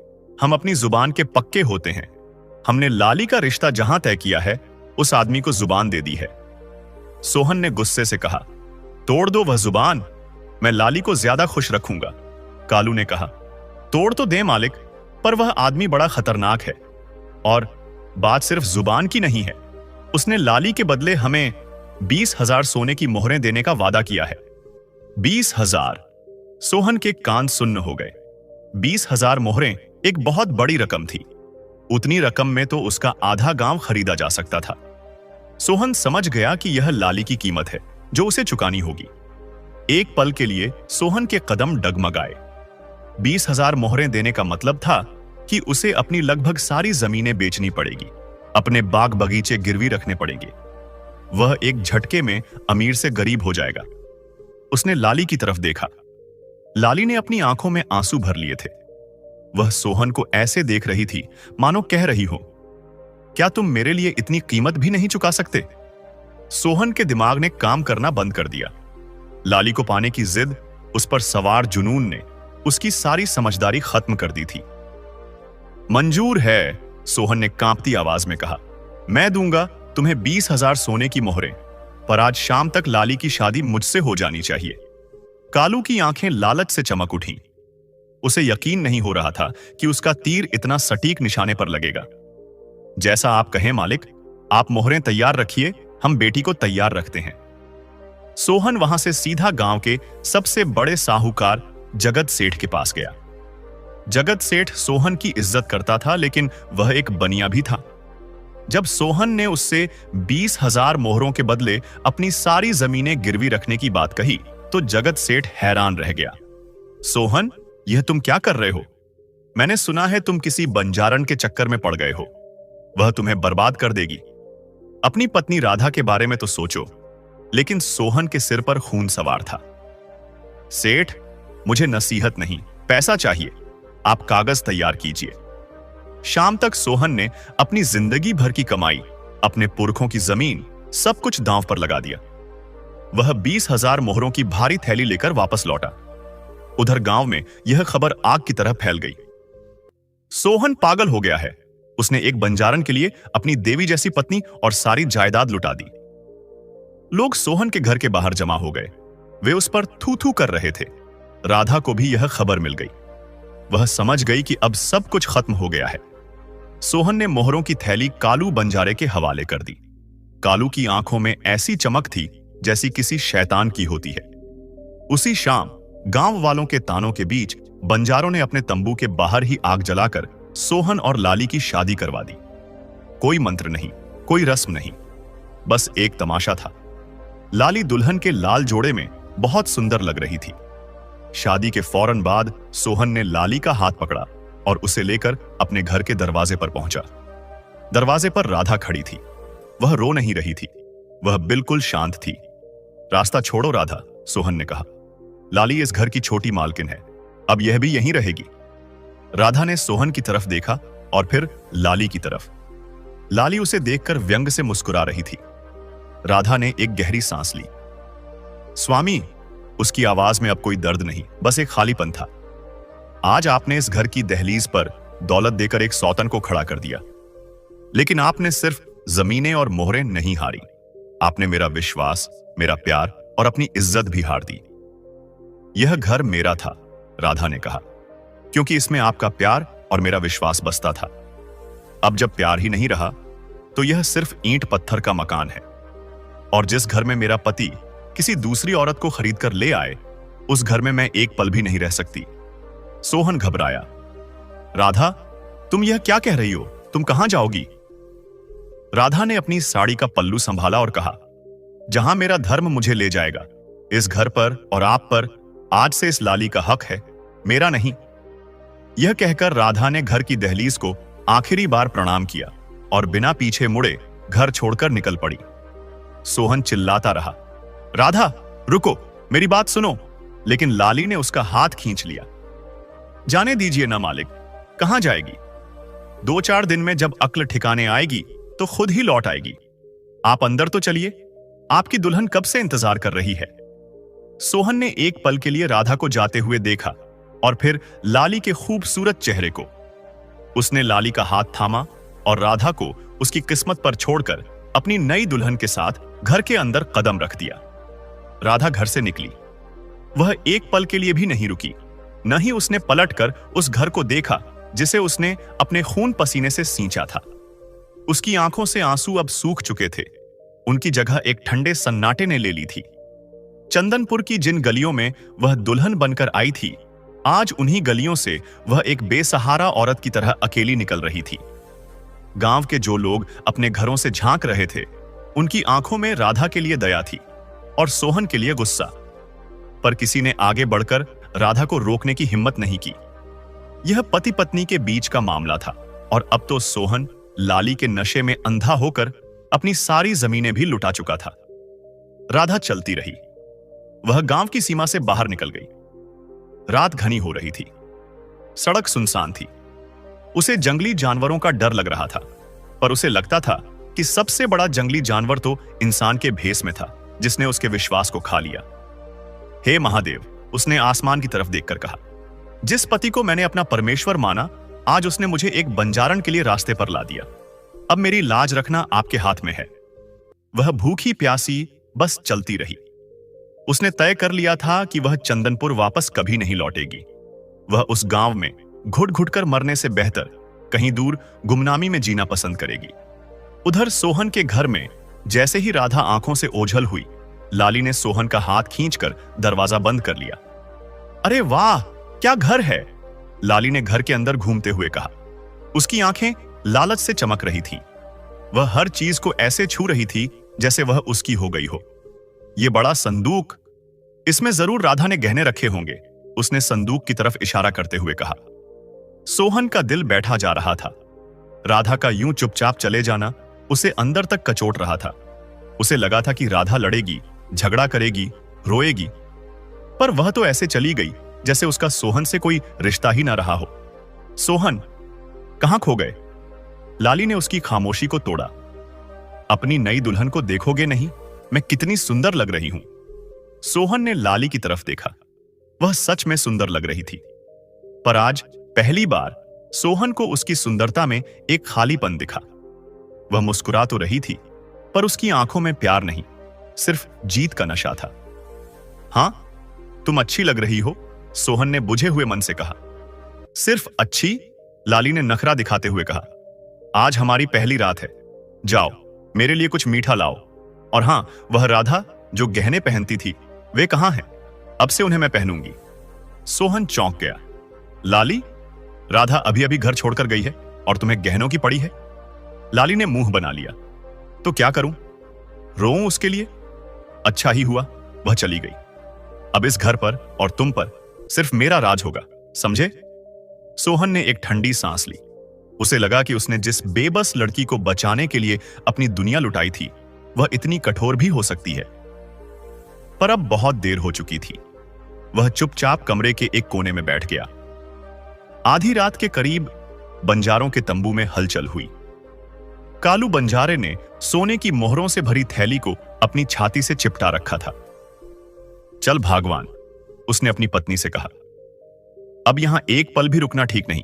हम अपनी जुबान के पक्के होते हैं। हमने लाली का रिश्ता जहां तय किया है, उस आदमी को जुबान दे दी है। सोहन ने गुस्से से कहा, तोड़ दो वह जुबान, मैं लाली को ज्यादा खुश रखूंगा। कालू ने कहा, तोड़ तो दे मालिक, पर वह आदमी बड़ा खतरनाक है, और बात सिर्फ जुबान की नहीं है। उसने लाली के बदले हमें 20,000 सोने की मोहरें देने का वादा किया है। 20,000! सोहन के कान सुन्न हो गए। 20,000 मोहरें एक बहुत बड़ी रकम थी। उतनी रकम में तो उसका आधा गांव खरीदा जा सकता था। सोहन समझ गया कि यह लाली की कीमत है जो उसे चुकानी होगी। एक पल के लिए सोहन के कदम डगमगाए। 20,000 मोहरें देने का मतलब था कि उसे अपनी लगभग सारी जमीनें बेचनी पड़ेगी, अपने बाग बगीचे गिरवी रखने पड़ेंगे। वह एक झटके में अमीर से गरीब हो जाएगा। उसने लाली की तरफ देखा। लाली ने अपनी आंखों में आंसू भर लिए थे। वह सोहन को ऐसे देख रही थी मानो कह रही हो, क्या तुम मेरे लिए इतनी कीमत भी नहीं चुका सकते? सोहन के दिमाग ने काम करना बंद कर दिया। लाली को पाने की जिद, उस पर सवार जुनून ने उसकी सारी समझदारी खत्म कर दी थी। मंजूर है, सोहन ने कांपती आवाज में कहा। मैं दूंगा तुम्हें 20,000 सोने की मोहरें, पर आज शाम तक लाली की शादी मुझसे हो जानी चाहिए। कालू की आंखें लालच से चमक उठीं। उसे यकीन नहीं हो रहा था कि उसका तीर इतना सटीक निशाने पर लगेगा। जैसा आप कहें मालिक, आप मोहरें तैयार रखिए, हम बेटी को तैयार रखते हैं। सोहन वहां से सीधा गांव के सबसे बड़े साहूकार जगत सेठ के पास गया। जगत सेठ सोहन की इज्जत करता था, लेकिन वह एक बनिया भी था। जब सोहन ने उससे 20,000 मोहरों के बदले अपनी सारी जमीनें गिरवी रखने की बात कही, तो जगत सेठ हैरान रह गया। सोहन, यह तुम क्या कर रहे हो? मैंने सुना है तुम किसी बंजारन के चक्कर में पड़ गए हो। वह तुम्हें बर्बाद कर देगी। अपनी पत्नी राधा के बारे में तो सोचो। लेकिन सोहन के सिर पर खून सवार था। सेठ, मुझे नसीहत नहीं, पैसा चाहिए। आप कागज तैयार कीजिए। शाम तक सोहन ने अपनी जिंदगी भर की कमाई, अपने पुरखों की जमीन, सब कुछ दांव पर लगा दिया। वह 20,000 मोहरों की भारी थैली लेकर वापस लौटा। उधर गांव में यह खबर आग की तरह फैल गई। सोहन पागल हो गया है। उसने एक बंजारन के लिए अपनी देवी जैसी पत्नी और सारी जायदाद लुटा दी। लोग सोहन के घर के बाहर जमा हो गए। वे उस पर थू थू कर रहे थे। राधा को भी यह खबर मिल गई। वह समझ गई कि अब सब कुछ खत्म हो गया है। सोहन ने मोहरों की थैली कालू बंजारे के हवाले कर दी। कालू की आंखों में ऐसी चमक थी जैसी किसी शैतान की होती है। उसी शाम गांव वालों के तानों के बीच बंजारों ने अपने तंबू के बाहर ही आग जलाकर सोहन और लाली की शादी करवा दी। कोई मंत्र नहीं, कोई रस्म नहीं, बस एक तमाशा था। लाली दुल्हन के लाल जोड़े में बहुत सुंदर लग रही थी। शादी के फौरन बाद सोहन ने लाली का हाथ पकड़ा और उसे लेकर अपने घर के दरवाजे पर पहुंचा। दरवाजे पर राधा खड़ी थी। वह रो नहीं रही थी, वह बिल्कुल शांत थी। रास्ता छोड़ो राधा, सोहन ने कहा। लाली इस घर की छोटी मालकिन है, अब यह भी यहीं रहेगी। राधा ने सोहन की तरफ देखा और फिर लाली की तरफ। लाली उसे देखकर व्यंग से मुस्कुरा रही थी। राधा ने एक गहरी सांस ली। स्वामी, उसकी आवाज में अब कोई दर्द नहीं, बस एक खालीपन था। आज आपने इस घर की दहलीज पर दौलत देकर एक सौतन को खड़ा कर दिया, लेकिन आपने सिर्फ जमीनें और मोहरें नहीं हारी, आपने मेरा विश्वास, मेरा प्यार और अपनी इज्जत भी हार दी। यह घर मेरा था, राधा ने कहा, क्योंकि इसमें आपका प्यार और मेरा विश्वास बसता था। अब जब प्यार ही नहीं रहा तो यह सिर्फ ईंट पत्थर का मकान है। और जिस घर में मेरा पति किसी दूसरी औरत को खरीद कर ले आए, उस घर में मैं एक पल भी नहीं रह सकती। सोहन घबराया। राधा, तुम यह क्या कह रही हो? तुम कहां जाओगी? राधा ने अपनी साड़ी का पल्लू संभाला और कहा, जहां मेरा धर्म मुझे ले जाएगा। इस घर पर और आप पर आज से इस लाली का हक है, मेरा नहीं। यह कहकर राधा ने घर की दहलीज को आखिरी बार प्रणाम किया और बिना पीछे मुड़े घर छोड़कर निकल पड़ी। सोहन चिल्लाता रहा, राधा रुको, मेरी बात सुनो, लेकिन लाली ने उसका हाथ खींच लिया। जाने दीजिए ना मालिक, कहां जाएगी? 2-4 दिन में जब अक्ल ठिकाने आएगी तो खुद ही लौट आएगी। आप अंदर तो चलिए, आपकी दुल्हन कब से इंतजार कर रही है। सोहन ने एक पल के लिए राधा को जाते हुए देखा और फिर लाली के खूबसूरत चेहरे को। उसने लाली का हाथ थामा और राधा को उसकी किस्मत पर छोड़कर अपनी नई दुल्हन के साथ घर के अंदर कदम रख दिया। राधा घर से निकली। वह एक पल के लिए भी नहीं रुकी, न ही उसने पलटकर उस घर को देखा जिसे उसने अपने खून पसीने से सींचा था। उसकी आंखों से आंसू अब सूख चुके थे। उनकी जगह एक ठंडे सन्नाटे ने ले ली थी। चंदनपुर की जिन गलियों में वह दुल्हन बनकर आई थी, आज उन्हीं गलियों से वह एक बेसहारा औरत की तरह अकेली निकल रही थी। गांव के जो लोग अपने घरों से झांक रहे थे, उनकी आंखों में राधा के लिए दया थी और सोहन के लिए गुस्सा, पर किसी ने आगे बढ़कर राधा को रोकने की हिम्मत नहीं की। यह पति पत्नी के बीच का मामला था और अब तो सोहन लाली के नशे में अंधा होकर अपनी सारी जमीनें भी लुटा चुका था। राधा चलती रही। वह गांव की सीमा से बाहर निकल गई। रात घनी हो रही थी। सड़क सुनसान थी। उसे जंगली जानवरों का डर लग रहा था, पर उसे लगता था कि सबसे बड़ा जंगली जानवर तो इंसान के भेष में था, जिसने उसके विश्वास को खा लिया। हे महादेव, उसने आसमान की तरफ देखकर कहा। जिस पति को मैंने अपना परमेश्वर माना, आज उसने मुझे एक बंजारण के लिए रास्ते पर ला दिया। अब मेरी लाज रखना आपके हाथ में है। वह भूखी प्यासी बस चलती रही। उसने तय कर लिया था कि वह चंदनपुर वापस कभी नहीं लौटेगी। वह उस गांव में घुट घुट कर मरने से बेहतर कहीं दूर गुमनामी में जीना पसंद करेगी। उधर सोहन के घर में जैसे ही राधा आंखों से ओझल हुई, लाली ने सोहन का हाथ खींचकर दरवाजा बंद कर लिया। अरे वाह, क्या घर है, लाली ने घर के अंदर घूमते हुए कहा। उसकी आंखें लालच से चमक रही थीं। वह हर चीज को ऐसे छू रही थी जैसे वह उसकी हो गई हो। यह बड़ा संदूक, इसमें जरूर राधा ने गहने रखे होंगे, उसने संदूक की तरफ इशारा करते हुए कहा। सोहन का दिल बैठा जा रहा था। राधा का यूं चुपचाप चले जाना उसे अंदर तक कचोट रहा था। उसे लगा था कि राधा लड़ेगी, झगड़ा करेगी, रोएगी, पर वह तो ऐसे चली गई जैसे उसका सोहन से कोई रिश्ता ही ना रहा हो। सोहन, कहां खो गए? लाली ने उसकी खामोशी को तोड़ा। अपनी नई दुल्हन को देखोगे नहीं? मैं कितनी सुंदर लग रही हूं। सोहन ने लाली की तरफ देखा। वह सच में सुंदर लग रही थी, पर आज पहली बार सोहन को उसकी सुंदरता में एक खालीपन दिखा। वह मुस्कुरा तो रही थी, पर उसकी आंखों में प्यार नहीं, सिर्फ जीत का नशा था। हां, तुम अच्छी लग रही हो, सोहन ने बुझे हुए मन से कहा। सिर्फ अच्छी? लाली ने नखरा दिखाते हुए कहा। आज हमारी पहली रात है, जाओ मेरे लिए कुछ मीठा लाओ। और हां, वह राधा जो गहने पहनती थी, वे कहां हैं? अब से उन्हें मैं पहनूंगी। सोहन चौंक गया। लाली, राधा अभी अभी घर छोड़कर गई है और तुम्हें गहनों की पड़ी है? लाली ने मुंह बना लिया। तो क्या करूं? रोऊं उसके लिए? अच्छा ही हुआ वह चली गई। अब इस घर पर और तुम पर सिर्फ मेरा राज होगा, समझे? सोहन ने एक ठंडी सांस ली। उसे लगा कि उसने जिस बेबस लड़की को बचाने के लिए अपनी दुनिया लुटाई थी, वह इतनी कठोर भी हो सकती है। पर अब बहुत देर हो चुकी थी। वह चुपचाप कमरे के एक कोने में बैठ गया। आधी रात के करीब बंजारों के तंबू में हलचल हुई। कालू बंजारे ने सोने की मोहरों से भरी थैली को अपनी छाती से चिपटा रखा था। चल भागवान, उसने अपनी पत्नी से कहा। अब यहां एक पल भी रुकना ठीक नहीं।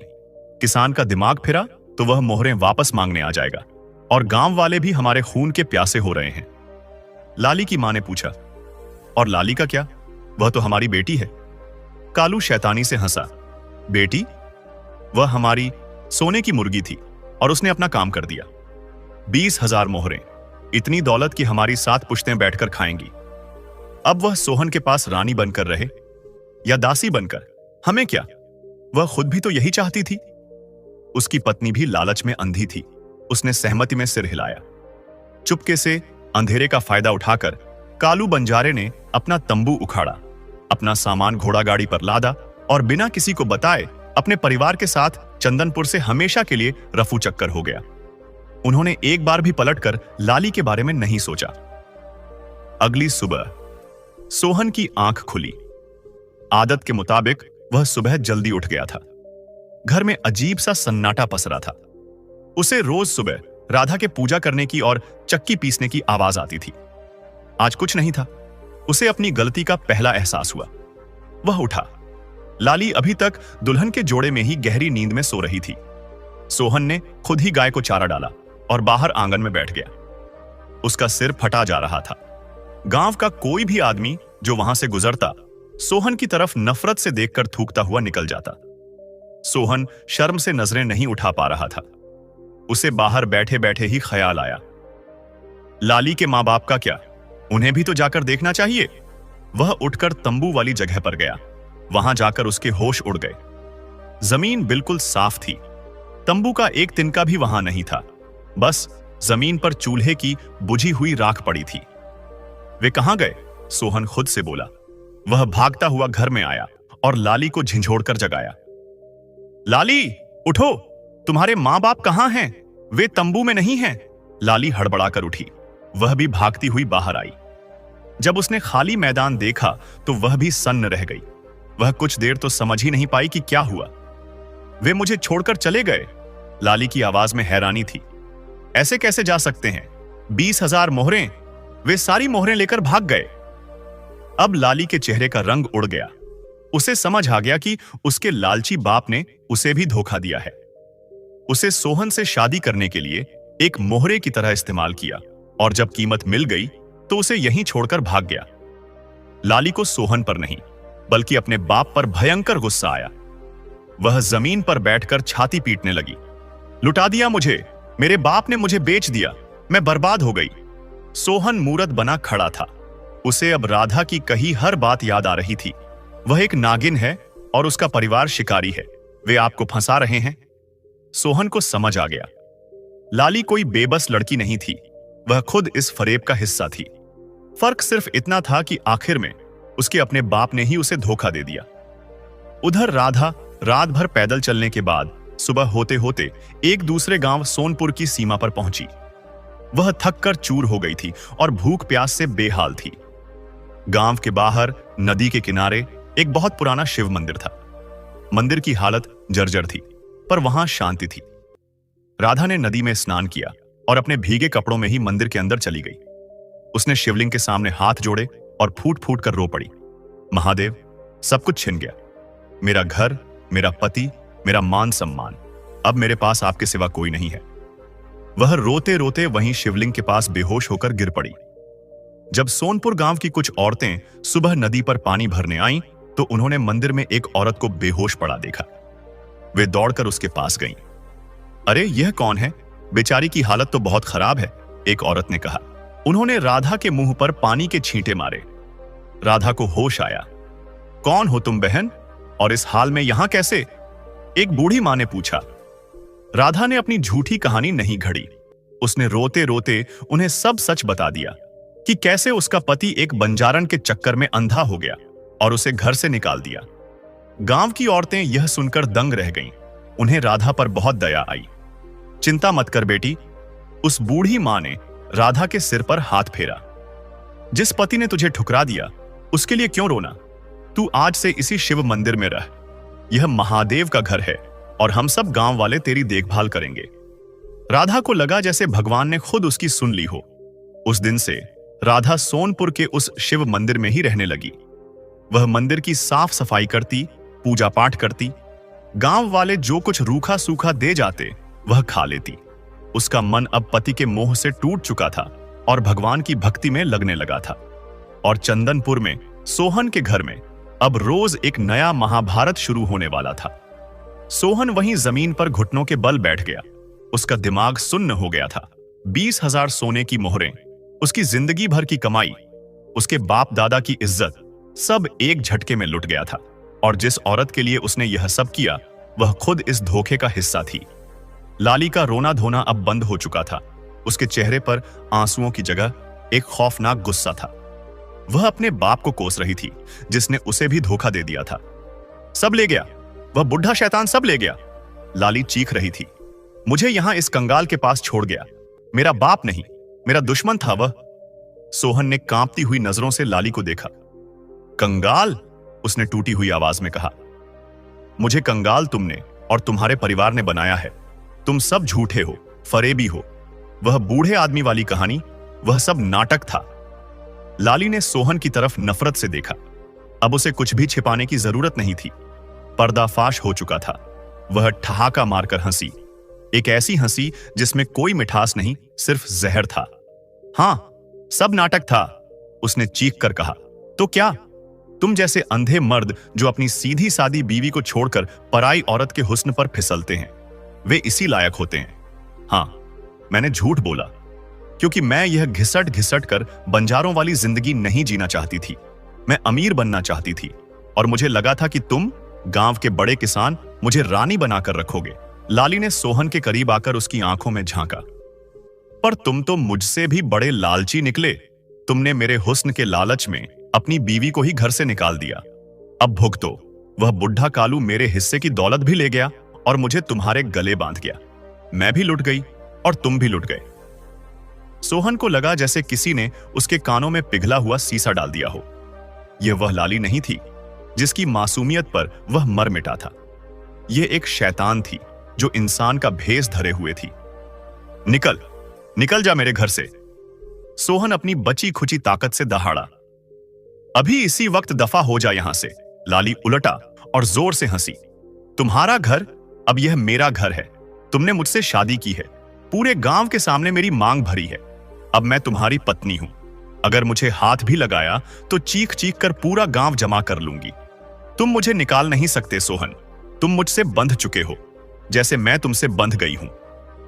किसान का दिमाग फिरा तो वह मोहरें वापस मांगने आ जाएगा, और गांव वाले भी हमारे खून के प्यासे हो रहे हैं। लाली की मां ने पूछा। और लाली का क्या? वह तो हमारी बेटी है। कालू शैतानी से हंसा। बेटी? वह हमारी सोने की मुर्गी थी और उसने अपना काम कर दिया। 20,000 मोहरें, इतनी दौलत की हमारी 7 पुश्तें बैठकर खाएंगी। अब वह सोहन के पास रानी बनकर रहे या दासी बनकर, हमें क्या? वह खुद भी तो यही चाहती थी। उसकी पत्नी भी लालच में अंधी थी। उसने सहमति में सिर हिलाया। चुपके से अंधेरे का फायदा उठाकर कालू बंजारे ने अपना तंबू उखाड़ा, अपना सामान घोड़ा गाड़ी पर लादा और बिना किसी को बताए अपने परिवार के साथ चंदनपुर से हमेशा के लिए रफू चक्कर हो गया। उन्होंने एक बार भी पलटकर लाली के बारे में नहीं सोचा। अगली सुबह सोहन की आंख खुली। आदत के मुताबिक वह सुबह जल्दी उठ गया था। घर में अजीब सा सन्नाटा पसरा था। उसे रोज सुबह राधा के पूजा करने की और चक्की पीसने की आवाज आती थी। आज कुछ नहीं था। उसे अपनी गलती का पहला एहसास हुआ। वह उठा। लाली अभी तक दुल्हन के जोड़े में ही गहरी नींद में सो रही थी। सोहन ने खुद ही गाय को चारा डाला और बाहर आंगन में बैठ गया। उसका सिर फटा जा रहा था। गांव का कोई भी आदमी जो वहां से गुजरता सोहन की तरफ नफरत से देखकर थूकता हुआ निकल जाता। सोहन शर्म से नजरें नहीं उठा पा रहा था। उसे बाहर बैठे बैठे ही ख्याल आया, लाली के मां बाप का क्या, उन्हें भी तो जाकर देखना चाहिए। वह उठकर तंबू वाली जगह पर गया। वहां जाकर उसके होश उड़ गए। जमीन बिल्कुल साफ थी। तंबू का एक तिनका भी वहां नहीं था। बस जमीन पर चूल्हे की बुझी हुई राख पड़ी थी। वे कहां गए? सोहन खुद से बोला। वह भागता हुआ घर में आया और लाली को झिंझोड़कर जगाया। लाली, उठो, तुम्हारे मां बाप कहां हैं? वे तंबू में नहीं हैं। लाली हड़बड़ाकर उठी। वह भी भागती हुई बाहर आई। जब उसने खाली मैदान देखा तो वह भी सन्न रह गई। वह कुछ देर तो समझ ही नहीं पाई कि क्या हुआ। वे मुझे छोड़कर चले गए। लाली की आवाज में हैरानी थी। ऐसे कैसे जा सकते हैं? 20,000 मोहरें, वे सारी मोहरें लेकर भाग गए। अब लाली के चेहरे का रंग उड़ गया। उसे समझ आ गया कि उसके लालची बाप ने उसे भी धोखा दिया है। उसे सोहन से शादी करने के लिए एक मोहरे की तरह इस्तेमाल किया और जब कीमत मिल गई तो उसे यहीं छोड़कर भाग गया। लाली को सोहन पर नहीं बल्कि अपने बाप पर भयंकर गुस्सा आया। वह जमीन पर बैठकर छाती पीटने लगी। लुटा दिया मुझे, मेरे बाप ने मुझे बेच दिया, मैं बर्बाद हो गई। सोहन मूरत बना खड़ा था। उसे अब राधा की कही हर बात याद आ रही थी। वह एक नागिन है और उसका परिवार शिकारी है। वे आपको फंसा रहे हैं। सोहन को समझ आ गया। लाली कोई बेबस लड़की नहीं थी। वह खुद इस फरेब का हिस्सा थी। फर्क सिर्फ इतना था कि आखिर में उसके अपने बाप ने ही उसे धोखा दे दिया। उधर राधा रात भर पैदल चलने के बाद सुबह होते होते एक दूसरे गांव सोनपुर की सीमा पर पहुंची। वह थककर चूर हो गई थी और भूख प्यास से बेहाल थी। गांव के बाहर नदी के किनारे एक बहुत पुराना शिव मंदिर था। मंदिर की हालत जर्जर थी, पर वहां शांति थी। राधा ने नदी में स्नान किया और अपने भीगे कपड़ों में ही मंदिर के अंदर चली गई। उसने शिवलिंग के सामने हाथ जोड़े और फूट फूट कर रो पड़ी। महादेव, सब कुछ छिन गया। मेरा घर, मेरा पति, मेरा मान सम्मान, अब मेरे पास आपके सिवा कोई नहीं है। वह रोते रोते वहीं शिवलिंग के पास बेहोश होकर गिर पड़ी। जब सोनपुर गांव की कुछ औरतें सुबह नदी पर पानी भरने आईं, तो उन्होंने मंदिर में एक औरत को बेहोश पड़ा देखा। वे दौड़कर उसके पास गईं। अरे, यह कौन है? बेचारी की हालत तो बहुत खराब है, एक औरत ने कहा। उन्होंने राधा के मुंह पर पानी के छींटे मारे। राधा को होश आया। कौन हो तुम बहन, और इस हाल में यहां कैसे? एक बूढ़ी मां ने पूछा। राधा ने अपनी झूठी कहानी नहीं घड़ी। उसने रोते रोते उन्हें सब सच बता दिया कि कैसे उसका पति एक बंजारन के चक्कर में अंधा हो गया और उसे घर से निकाल दिया। गांव की औरतें यह सुनकर दंग रह गईं। उन्हें राधा पर बहुत दया आई। चिंता मत कर बेटी, उस बूढ़ी मां ने राधा के सिर पर हाथ फेरा। जिस पति ने तुझे ठुकरा दिया उसके लिए क्यों रोना? तू आज से इसी शिव मंदिर में रह। यह महादेव का घर है और हम सब गांव वाले तेरी देखभाल करेंगे। राधा को लगा जैसे भगवान ने खुद उसकी सुन ली हो। उस दिन से राधा सोनपुर के उस शिव मंदिर में ही रहने लगी। वह मंदिर की साफ सफाई करती, पूजा पाठ करती। गांव वाले जो कुछ रूखा सूखा दे जाते वह खा लेती। उसका मन अब पति के मोह से टूट चुका था और भगवान की भक्ति में लगने लगा था। और चंदनपुर में सोहन के घर में अब रोज एक नया महाभारत शुरू होने वाला था। सोहन वहीं जमीन पर घुटनों के बल बैठ गया। उसका दिमाग सुन्न हो गया था। 20,000 सोने की मोहरें, उसकी जिंदगी भर की कमाई, उसके बाप दादा की इज्जत, सब एक झटके में लुट गया था। और जिस औरत के लिए उसने यह सब किया वह खुद इस धोखे का हिस्सा थी। लाली का रोना धोना अब बंद हो चुका था। उसके चेहरे पर आंसुओं की जगह एक खौफनाक गुस्सा था। वह अपने बाप को कोस रही थी जिसने उसे भी धोखा दे दिया था। सब ले गया, वह बुढ़ा शैतान सब ले गया। लाली चीख रही थी। मुझे यहां इस कंगाल के पास छोड़ गया। मेरा बाप नहीं, मेरा दुश्मन था वह। सोहन ने कांपती हुई नजरों से लाली को देखा। कंगाल? उसने टूटी हुई आवाज में कहा। मुझे कंगाल तुमने और तुम्हारे परिवार ने बनाया है। तुम सब झूठे हो, फरेबी हो। वह बूढ़े आदमी वाली कहानी, वह सब नाटक था। लाली ने सोहन की तरफ नफरत से देखा। अब उसे कुछ भी छिपाने की जरूरत नहीं थी। पर्दाफाश हो चुका था। वह ठहाका मारकर हंसी, एक ऐसी हंसी जिसमें कोई मिठास नहीं, सिर्फ जहर था। हां, सब नाटक था, उसने चीख कर कहा। तो क्या? तुम जैसे अंधे मर्द जो अपनी सीधी सादी बीवी को छोड़कर पराई औरत के हुस्न पर फिसलते हैं, वे इसी लायक होते हैं। हां, मैंने झूठ बोला, क्योंकि मैं यह घिसट घिसट कर बंजारों वाली जिंदगी नहीं जीना चाहती थी। मैं अमीर बनना चाहती थी, और मुझे लगा था कि तुम, गांव के बड़े किसान, मुझे रानी बनाकर रखोगे। लाली ने सोहन के करीब आकर उसकी आंखों में झांका। पर तुम तो मुझसे भी बड़े लालची निकले। तुमने मेरे हुस्न के लालच में अपनी बीवी को ही घर से निकाल दिया। अब भुगतो। वह बुढ़ा कालू मेरे हिस्से की दौलत भी ले गया और मुझे तुम्हारे गले बांध गया। मैं भी लुट गई और तुम भी लुट गए। सोहन को लगा जैसे किसी ने उसके कानों में पिघला हुआ सीसा डाल दिया हो। यह वह लाली नहीं थी जिसकी मासूमियत पर वह मर मिटा था। यह एक शैतान थी जो इंसान का भेष धरे हुए थी। निकल, निकल जा मेरे घर से। सोहन अपनी बची खुची ताकत से दहाड़ा। अभी इसी वक्त दफा हो जा यहां से। लाली उलटा और जोर से हंसी। तुम्हारा घर, अब यह मेरा घर है। तुमने मुझसे शादी की है, पूरे गांव के सामने मेरी मांग भरी है। अब मैं तुम्हारी पत्नी हूं। अगर मुझे हाथ भी लगाया तो चीख चीख कर पूरा गांव जमा कर लूंगी। तुम मुझे निकाल नहीं सकते सोहन। तुम मुझसे बंध चुके हो, जैसे मैं तुमसे बंध गई हूं।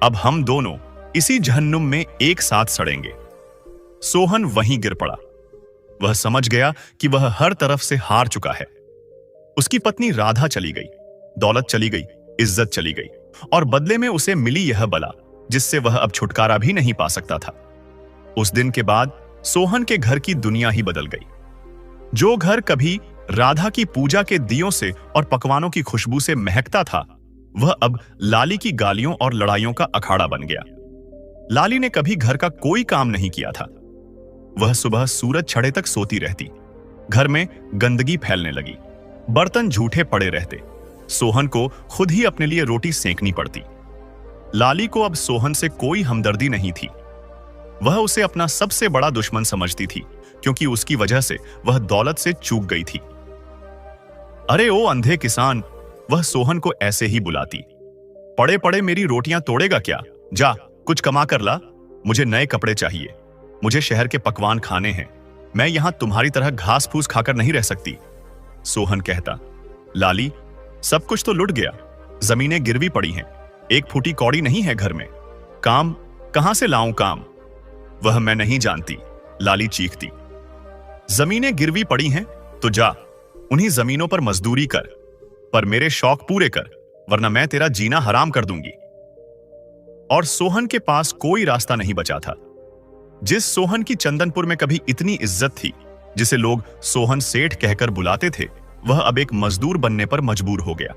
अब हम दोनों इसी जहन्नुम में एक साथ सड़ेंगे। सोहन वहीं गिर पड़ा। वह समझ गया कि वह हर तरफ से हार चुका है। उसकी पत्नी राधा चली गई, दौलत चली गई, इज्जत चली गई, और बदले में उसे मिली यह बला जिससे वह अब छुटकारा भी नहीं पा सकता था। उस दिन के बाद सोहन के घर की दुनिया ही बदल गई। जो घर कभी राधा की पूजा के दियों से और पकवानों की खुशबू से महकता था, वह अब लाली की गालियों और लड़ाइयों का अखाड़ा बन गया। लाली ने कभी घर का कोई काम नहीं किया था। वह सुबह सूरज छड़े तक सोती रहती। घर में गंदगी फैलने लगी, बर्तन झूठे पड़े रहते। सोहन को खुद ही अपने लिए रोटी सेंकनी पड़ती। लाली को अब सोहन से कोई हमदर्दी नहीं थी। वह उसे अपना सबसे बड़ा दुश्मन समझती थी, क्योंकि उसकी वजह से वह दौलत से चूक गई थी। अरे ओ अंधे किसान, वह सोहन को ऐसे ही बुलाती। पड़े पड़े मेरी रोटियां तोड़ेगा क्या? जा, कुछ कमा कर ला। मुझे नए कपड़े चाहिए, मुझे शहर के पकवान खाने हैं। मैं यहां तुम्हारी तरह घास फूस खाकर नहीं रह सकती। सोहन कहता, लाली, सब कुछ तो लुट गया। जमीनें गिरवी पड़ी हैं, एक फूटी कौड़ी नहीं है घर में। काम कहां से लाऊं काम? वह मैं नहीं जानती, लाली चीखती। जमीनें गिरवी पड़ी हैं तो जा, उन्हीं जमीनों पर मजदूरी कर, पर मेरे शौक पूरे कर, वरना मैं तेरा जीना हराम कर दूंगी। और सोहन के पास कोई रास्ता नहीं बचा था। जिस सोहन की चंदनपुर में कभी इतनी इज्जत थी, जिसे लोग सोहन सेठ कहकर बुलाते थे, वह अब एक मजदूर बनने पर मजबूर हो गया।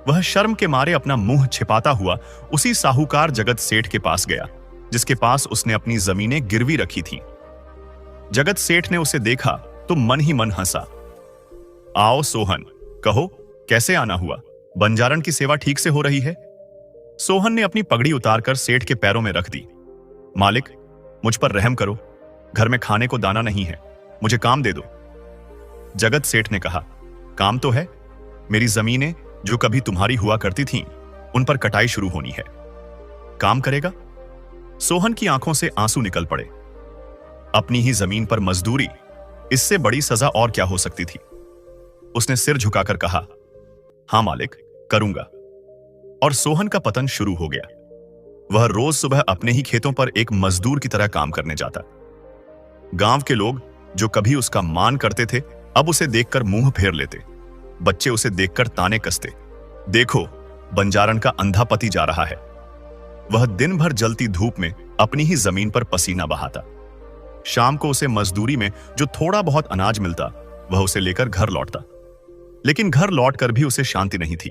वह शर्म के मारे अपना मुंह छिपाता हुआ उसी साहूकार जगत सेठ के पास गया, जिसके पास उसने अपनी जमीनें गिरवी रखी थीं। जगत सेठ ने उसे देखा तो मन ही मन हंसा। आओ सोहन, कहो कैसे आना हुआ? बंजारण की सेवा ठीक से हो रही है? सोहन ने अपनी पगड़ी उतारकर सेठ के पैरों में रख दी। मालिक, मुझ पर रहम करो, घर में खाने को दाना नहीं है, मुझे काम दे दो। जगत सेठ ने कहा, काम तो है, मेरी जमीनें जो कभी तुम्हारी हुआ करती थीं, उन पर कटाई शुरू होनी है। काम करेगा? सोहन की आंखों से आंसू निकल पड़े। अपनी ही जमीन पर मजदूरी, इससे बड़ी सजा और क्या हो सकती थी? उसने सिर झुकाकर कहा, हां मालिक, करूंगा। और सोहन का पतन शुरू हो गया। वह रोज सुबह अपने ही खेतों पर एक मजदूर की तरह काम करने जाता। गांव के लोग जो कभी उसका मान करते थे, अब उसे देखकर मुंह फेर लेते। बच्चे उसे देखकर ताने कसते, देखो बंजारण का अंधा पति जा रहा है। वह दिन भर जलती धूप में अपनी ही जमीन पर पसीना बहाता। शाम को उसे मजदूरी में जो थोड़ा बहुत अनाज मिलता, वह उसे लेकर घर लौटता। लेकिन घर लौटकर भी उसे शांति नहीं थी।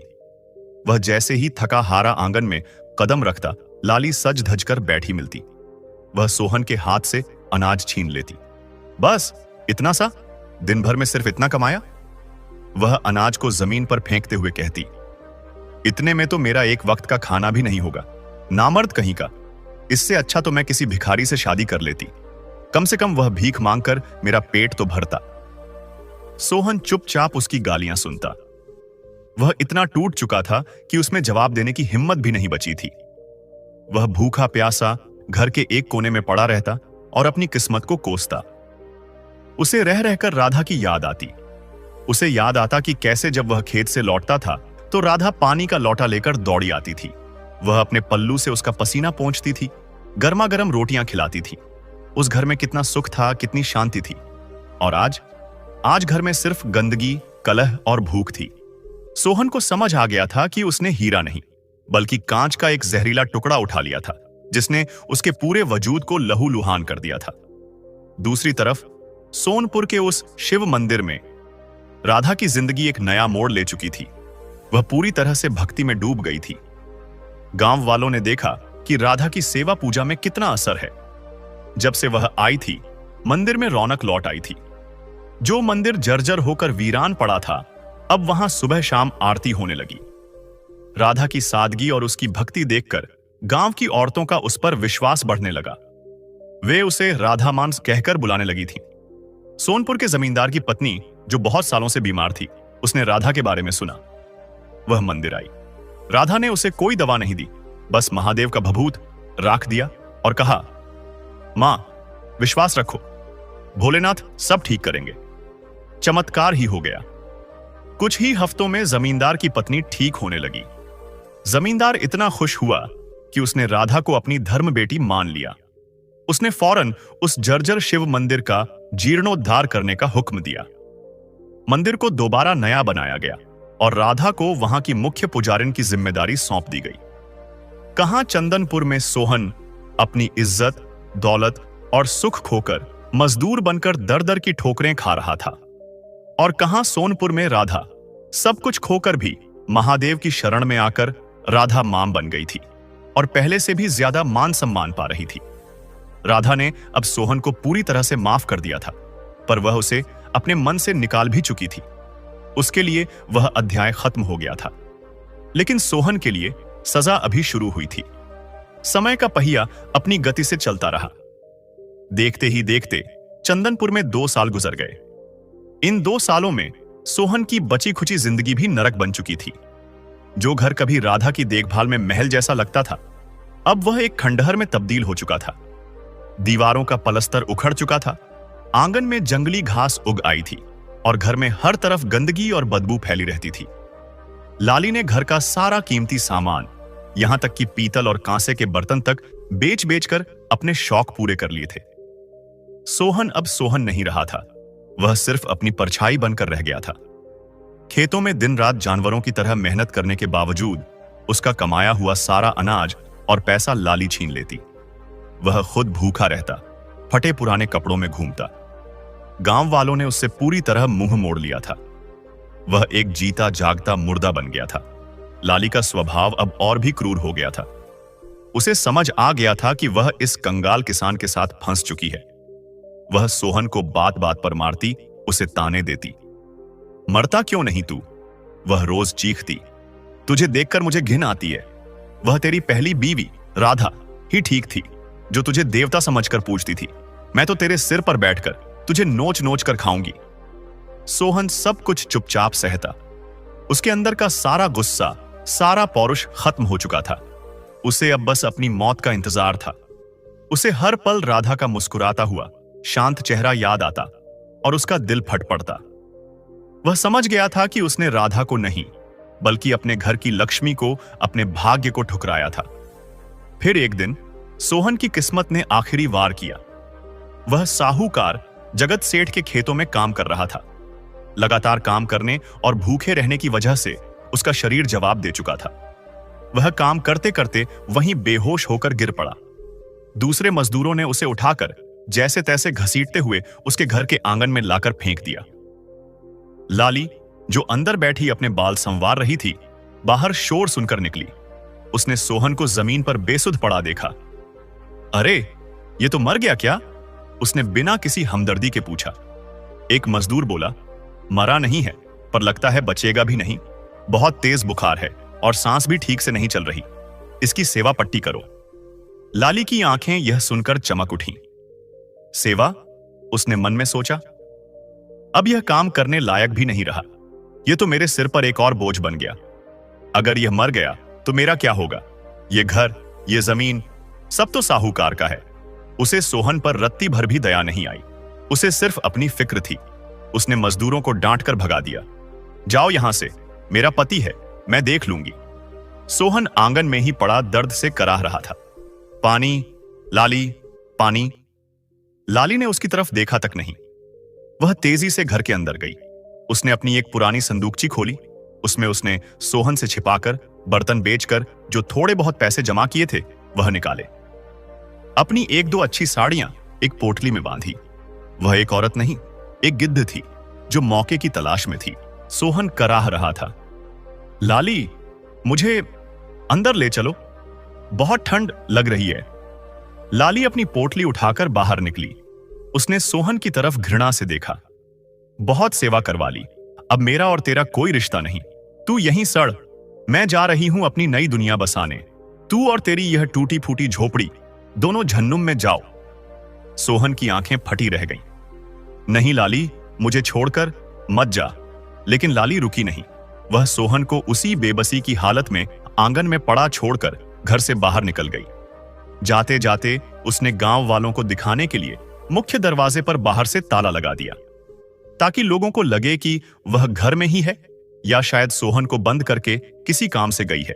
वह जैसे ही थका हारा आंगन में कदम रखता, लाली सज धज कर बैठी मिलती। वह सोहन के हाथ से अनाज छीन लेती। बस इतना सा? दिन भर में सिर्फ इतना कमाया? वह अनाज को जमीन पर फेंकते हुए कहती, इतने में तो मेरा एक वक्त का खाना भी नहीं होगा। नामर्द कहीं का। इससे अच्छा तो मैं किसी भिखारी से शादी कर लेती। कम से कम वह भीख मांगकर मेरा पेट तो भरता। सोहन चुपचाप उसकी गालियां सुनता। वह इतना टूट चुका था कि उसमें जवाब देने की हिम्मत भी नहीं बची थी। वह भूखा प्यासा घर के एक कोने में पड़ा रहता और अपनी किस्मत को कोसता। उसे रह रहकर राधा की याद आती। उसे याद आता कि कैसे जब वह खेत से लौटता था तो राधा पानी का लोटा लेकर दौड़ी आती थी। वह अपने पल्लू से उसका पसीना पोंछती थी, गर्मा गर्म रोटियां खिलाती थी। उस घर में कितना सुख था, कितनी शांति थी। और आज घर में सिर्फ गंदगी, कलह और भूख थी। सोहन को समझ आ गया था कि उसने हीरा नहीं बल्कि कांच का एक जहरीला टुकड़ा उठा लिया था, जिसने उसके पूरे वजूद को लहूलुहान कर दिया था। दूसरी तरफ सोनपुर के उस शिव मंदिर में राधा की जिंदगी एक नया मोड़ ले चुकी थी। वह पूरी तरह से भक्ति में डूब गई थी। गांव वालों ने देखा कि राधा की सेवा पूजा में कितना असर है। जब से वह आई थी, मंदिर में रौनक लौट आई थी। जो मंदिर जर्जर होकर वीरान पड़ा था, अब वहां सुबह शाम आरती होने लगी। राधा की सादगी और उसकी भक्ति देखकर गांव की औरतों का उस पर विश्वास बढ़ने लगा। वे उसे राधा मांस कहकर बुलाने लगी थीं। सोनपुर के जमींदार की पत्नी, जो बहुत सालों से बीमार थी, उसने राधा के बारे में सुना। वह मंदिर आई। राधा ने उसे कोई दवा नहीं दी, बस महादेव का भभूत राख दिया और कहा, मां, विश्वास रखो, भोलेनाथ सब ठीक करेंगे। चमत्कार ही हो गया। कुछ ही हफ्तों में जमींदार की पत्नी ठीक होने लगी। जमींदार इतना खुश हुआ कि उसने राधा को अपनी धर्म बेटी मान लिया। उसने फौरन उस जर्जर शिव मंदिर का जीर्णोद्धार करने का हुक्म दिया। मंदिर को दोबारा नया बनाया गया और राधा को वहां की मुख्य पुजारिन की जिम्मेदारी सौंप दी गई। कहां चंदनपुर में सोहन अपनी इज्जत, दौलत और सुख खोकर मजदूर बनकर दर दर की ठोकरें खा रहा था, और कहां सोनपुर में राधा सब कुछ खोकर भी महादेव की शरण में आकर राधा मां बन गई थी और पहले से भी ज्यादा मान सम्मान पा रही थी। राधा ने अब सोहन को पूरी तरह से माफ कर दिया था, पर वह उसे अपने मन से निकाल भी चुकी थी। उसके लिए वह अध्याय खत्म हो गया था, लेकिन सोहन के लिए सजा अभी शुरू हुई थी। समय का पहिया अपनी गति से चलता रहा। देखते ही देखते चंदनपुर में 2 साल गुजर गए। इन 2 सालों में सोहन की बची खुची जिंदगी भी नरक बन चुकी थी। जो घर कभी राधा की देखभाल में महल जैसा लगता था, अब वह एक खंडहर में तब्दील हो चुका था। दीवारों का पलस्तर उखड़ चुका था, आंगन में जंगली घास उग आई थी और घर में हर तरफ गंदगी और बदबू फैली रहती थी। लाली ने घर का सारा कीमती सामान, यहां तक कि पीतल और कांसे के बर्तन तक बेच बेचकर अपने शौक पूरे कर लिए थे। सोहन अब सोहन नहीं रहा था, वह सिर्फ अपनी परछाई बनकर रह गया था। खेतों में दिन रात जानवरों की तरह मेहनत करने के बावजूद उसका कमाया हुआ सारा अनाज और पैसा लाली छीन लेती। वह खुद भूखा रहता, फटे पुराने कपड़ों में घूमता। गांव वालों ने उससे पूरी तरह मुंह मोड़ लिया था। वह एक जीता जागता मुर्दा बन गया था। लाली का स्वभाव अब और भी क्रूर हो गया था। उसे समझ आ गया था कि वह इस कंगाल किसान के साथ फंस चुकी है। वह सोहन को बात बात पर मारती, उसे ताने देती। मरता क्यों नहीं तू? वह रोज चीखती। तुझे देखकर मुझे घिन आती है। वह तेरी पहली बीवी राधा ही ठीक थी, जो तुझे देवता समझकर पूछती थी। मैं तो तेरे सिर पर बैठकर तुझे नोच नोच कर खाऊंगी। सोहन सब कुछ चुपचाप सहता। उसके अंदर का सारा गुस्सा, सारा पौरुष खत्म हो चुका था। उसे अब बस अपनी मौत का इंतजार था। उसे हर पल राधा का मुस्कुराता हुआ शांत चेहरा याद आता और उसका दिल फट पड़ता। वह समझ गया था कि उसने राधा को नहीं, बल्कि अपने घर की लक्ष्मी को, अपने भाग्य को ठुकराया था। फिर एक दिन सोहन की किस्मत ने आखिरी वार किया। वह साहूकार जगत सेठ के खेतों में काम कर रहा था। लगातार काम करने और भूखे रहने की वजह से उसका शरीर जवाब दे चुका था। वह काम करते करते वहीं बेहोश होकर गिर पड़ा। दूसरे मजदूरों ने उसे उठाकर जैसे तैसे घसीटते हुए उसके घर के आंगन में लाकर फेंक दिया। लाली, जो अंदर बैठी अपने बाल संवार रही थी, बाहर शोर सुनकर निकली। उसने सोहन को जमीन पर बेसुध पड़ा देखा। अरे, ये तो मर गया क्या? उसने बिना किसी हमदर्दी के पूछा। एक मजदूर बोला, मरा नहीं है, पर लगता है बचेगा भी नहीं। बहुत तेज बुखार है, और सांस भी ठीक से नहीं चल रही। इसकी सेवा पट्टी करो। लाली की आंखें यह सुनकर चमक उठी। सेवा? उसने मन में सोचा। अब यह काम करने लायक भी नहीं रहा। यह तो मेरे सिर पर एक और बोझ बन गया। अगर यह मर गया तो मेरा क्या होगा? यह घर, यह जमीन, सब तो साहूकार का है। उसे सोहन पर रत्ती भर भी दया नहीं आई। उसे सिर्फ अपनी फिक्र थी। उसने मजदूरों को डांट कर भगा दिया। जाओ यहां से, मेरा पति है, मैं देख लूंगी। सोहन आंगन में ही पड़ा दर्द से कराह रहा था। पानी, लाली, पानी। लाली ने उसकी तरफ देखा तक नहीं। वह तेजी से घर के अंदर गई। उसने अपनी एक पुरानी संदूकची खोली। उसमें उसने सोहन से छिपाकर बर्तन बेचकर जो थोड़े बहुत पैसे जमा किए थे वह निकाले। अपनी एक दो अच्छी साड़ियां एक पोटली में बांधी। वह एक औरत नहीं, एक गिद्ध थी जो मौके की तलाश में थी। सोहन कराह रहा था। लाली, मुझे अंदर ले चलो, बहुत ठंड लग रही है। लाली अपनी पोटली उठाकर बाहर निकली। उसने सोहन की तरफ घृणा से देखा। बहुत सेवा करवा ली, अब मेरा और तेरा कोई रिश्ता नहीं। तू यहीं सड़, मैं जा रही हूं अपनी नई दुनिया बसाने। तू और तेरी यह टूटी फूटी झोपड़ी दोनों जहन्नुम में जाओ। सोहन की आंखें फटी रह गईं। नहीं लाली, मुझे छोड़कर मत जा। लेकिन लाली रुकी नहीं। वह सोहन को उसी बेबसी की हालत में आंगन में पड़ा छोड़कर घर से बाहर निकल गई। जाते जाते उसने गांव वालों को दिखाने के लिए मुख्य दरवाजे पर बाहर से ताला लगा दिया, ताकि लोगों को लगे कि वह घर में ही है या शायद सोहन को बंद करके किसी काम से गई है।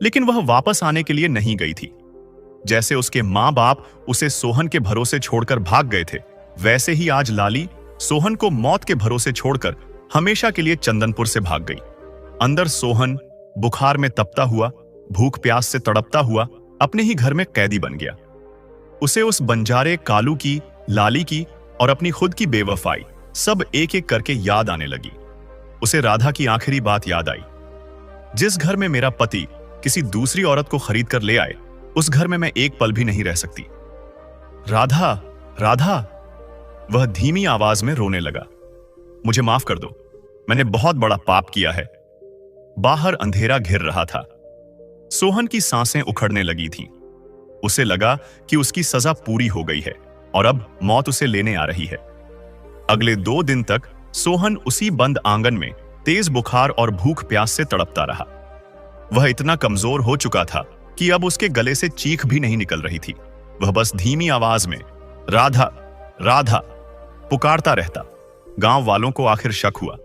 लेकिन वह वापस आने के लिए नहीं गई थी। जैसे उसके मां बाप उसे सोहन के भरोसे छोड़कर भाग गए थे, वैसे ही आज लाली सोहन को मौत के भरोसे छोड़कर हमेशा के लिए चंदनपुर से भाग गई। अंदर सोहन बुखार में तपता हुआ, भूख प्यास से तड़पता हुआ अपने ही घर में कैदी बन गया। उसे उस बंजारे कालू की, लाली की और अपनी खुद की बेवफाई सब एक एक करके याद आने लगी। उसे राधा की आखिरी बात याद आई। जिस घर में मेरा पति किसी दूसरी औरत को खरीद कर ले आए, उस घर में मैं एक पल भी नहीं रह सकती। राधा, राधा। वह धीमी आवाज में रोने लगा। मुझे माफ कर दो, मैंने बहुत बड़ा पाप किया है। बाहर अंधेरा घिर रहा था। सोहन की सांसें उखड़ने लगी थीं। उसे लगा कि उसकी सजा पूरी हो गई है और अब मौत उसे लेने आ रही है। अगले 2 दिन तक सोहन उसी बंद आंगन में तेज बुखार और भूख प्यास से तड़पता रहा। वह इतना कमजोर हो चुका था कि अब उसके गले से चीख भी नहीं निकल रही थी। वह बस धीमी आवाज में राधा, राधा पुकारता रहता। गांव वालों को आखिर शक हुआ।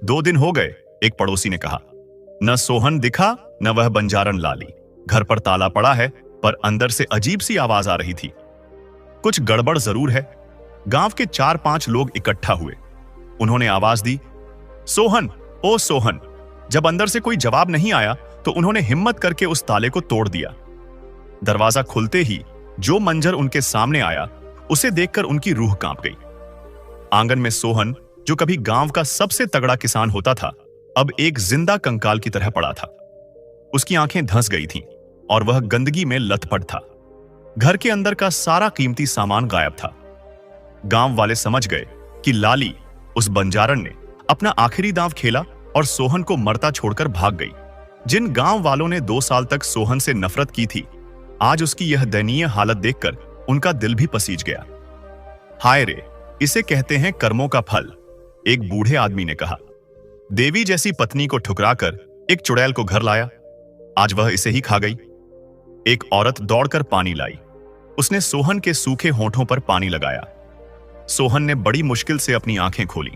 2 दिन हो गए, एक पड़ोसी ने कहा। न सोहन दिखा, न वह बंजारन लाली। घर पर ताला पड़ा है, पर अंदर से अजीब सी आवाज आ रही थी। कुछ गड़बड़ जरूर है। गांव के 4-5 लोग इकट्ठा हुए। उन्होंने आवाज दी, सोहन, ओ सोहन। जब अंदर से कोई जवाब नहीं आया तो उन्होंने हिम्मत करके उस ताले को तोड़ दिया। दरवाजा खुलते ही जो मंजर उनके सामने आया, उसे देखकर उनकी रूह कांप गई। आंगन में सोहन, जो कभी गांव का सबसे तगड़ा किसान होता था, अब एक जिंदा कंकाल की तरह पड़ा था। उसकी आंखें धंस गई थीं और वह गंदगी में लथपथ था। घर के अंदर का सारा कीमती सामान गायब था। गांव वाले समझ गए कि लाली, उस बंजारन ने अपना आखिरी दांव खेला और सोहन को मरता छोड़कर भाग गई। जिन गांव वालों ने 2 साल तक सोहन से नफरत की थी, आज उसकी यह दयनीय हालत देखकर उनका दिल भी पसीज गया। हाय रे, इसे कहते हैं कर्मों का फल, एक बूढ़े आदमी ने कहा। देवी जैसी पत्नी को ठुकराकर एक चुड़ैल को घर लाया, आज वह इसे ही खा गई। एक औरत दौड़कर पानी लाई। उसने सोहन के सूखे होंठों पर पानी लगाया। सोहन ने बड़ी मुश्किल से अपनी आंखें खोली।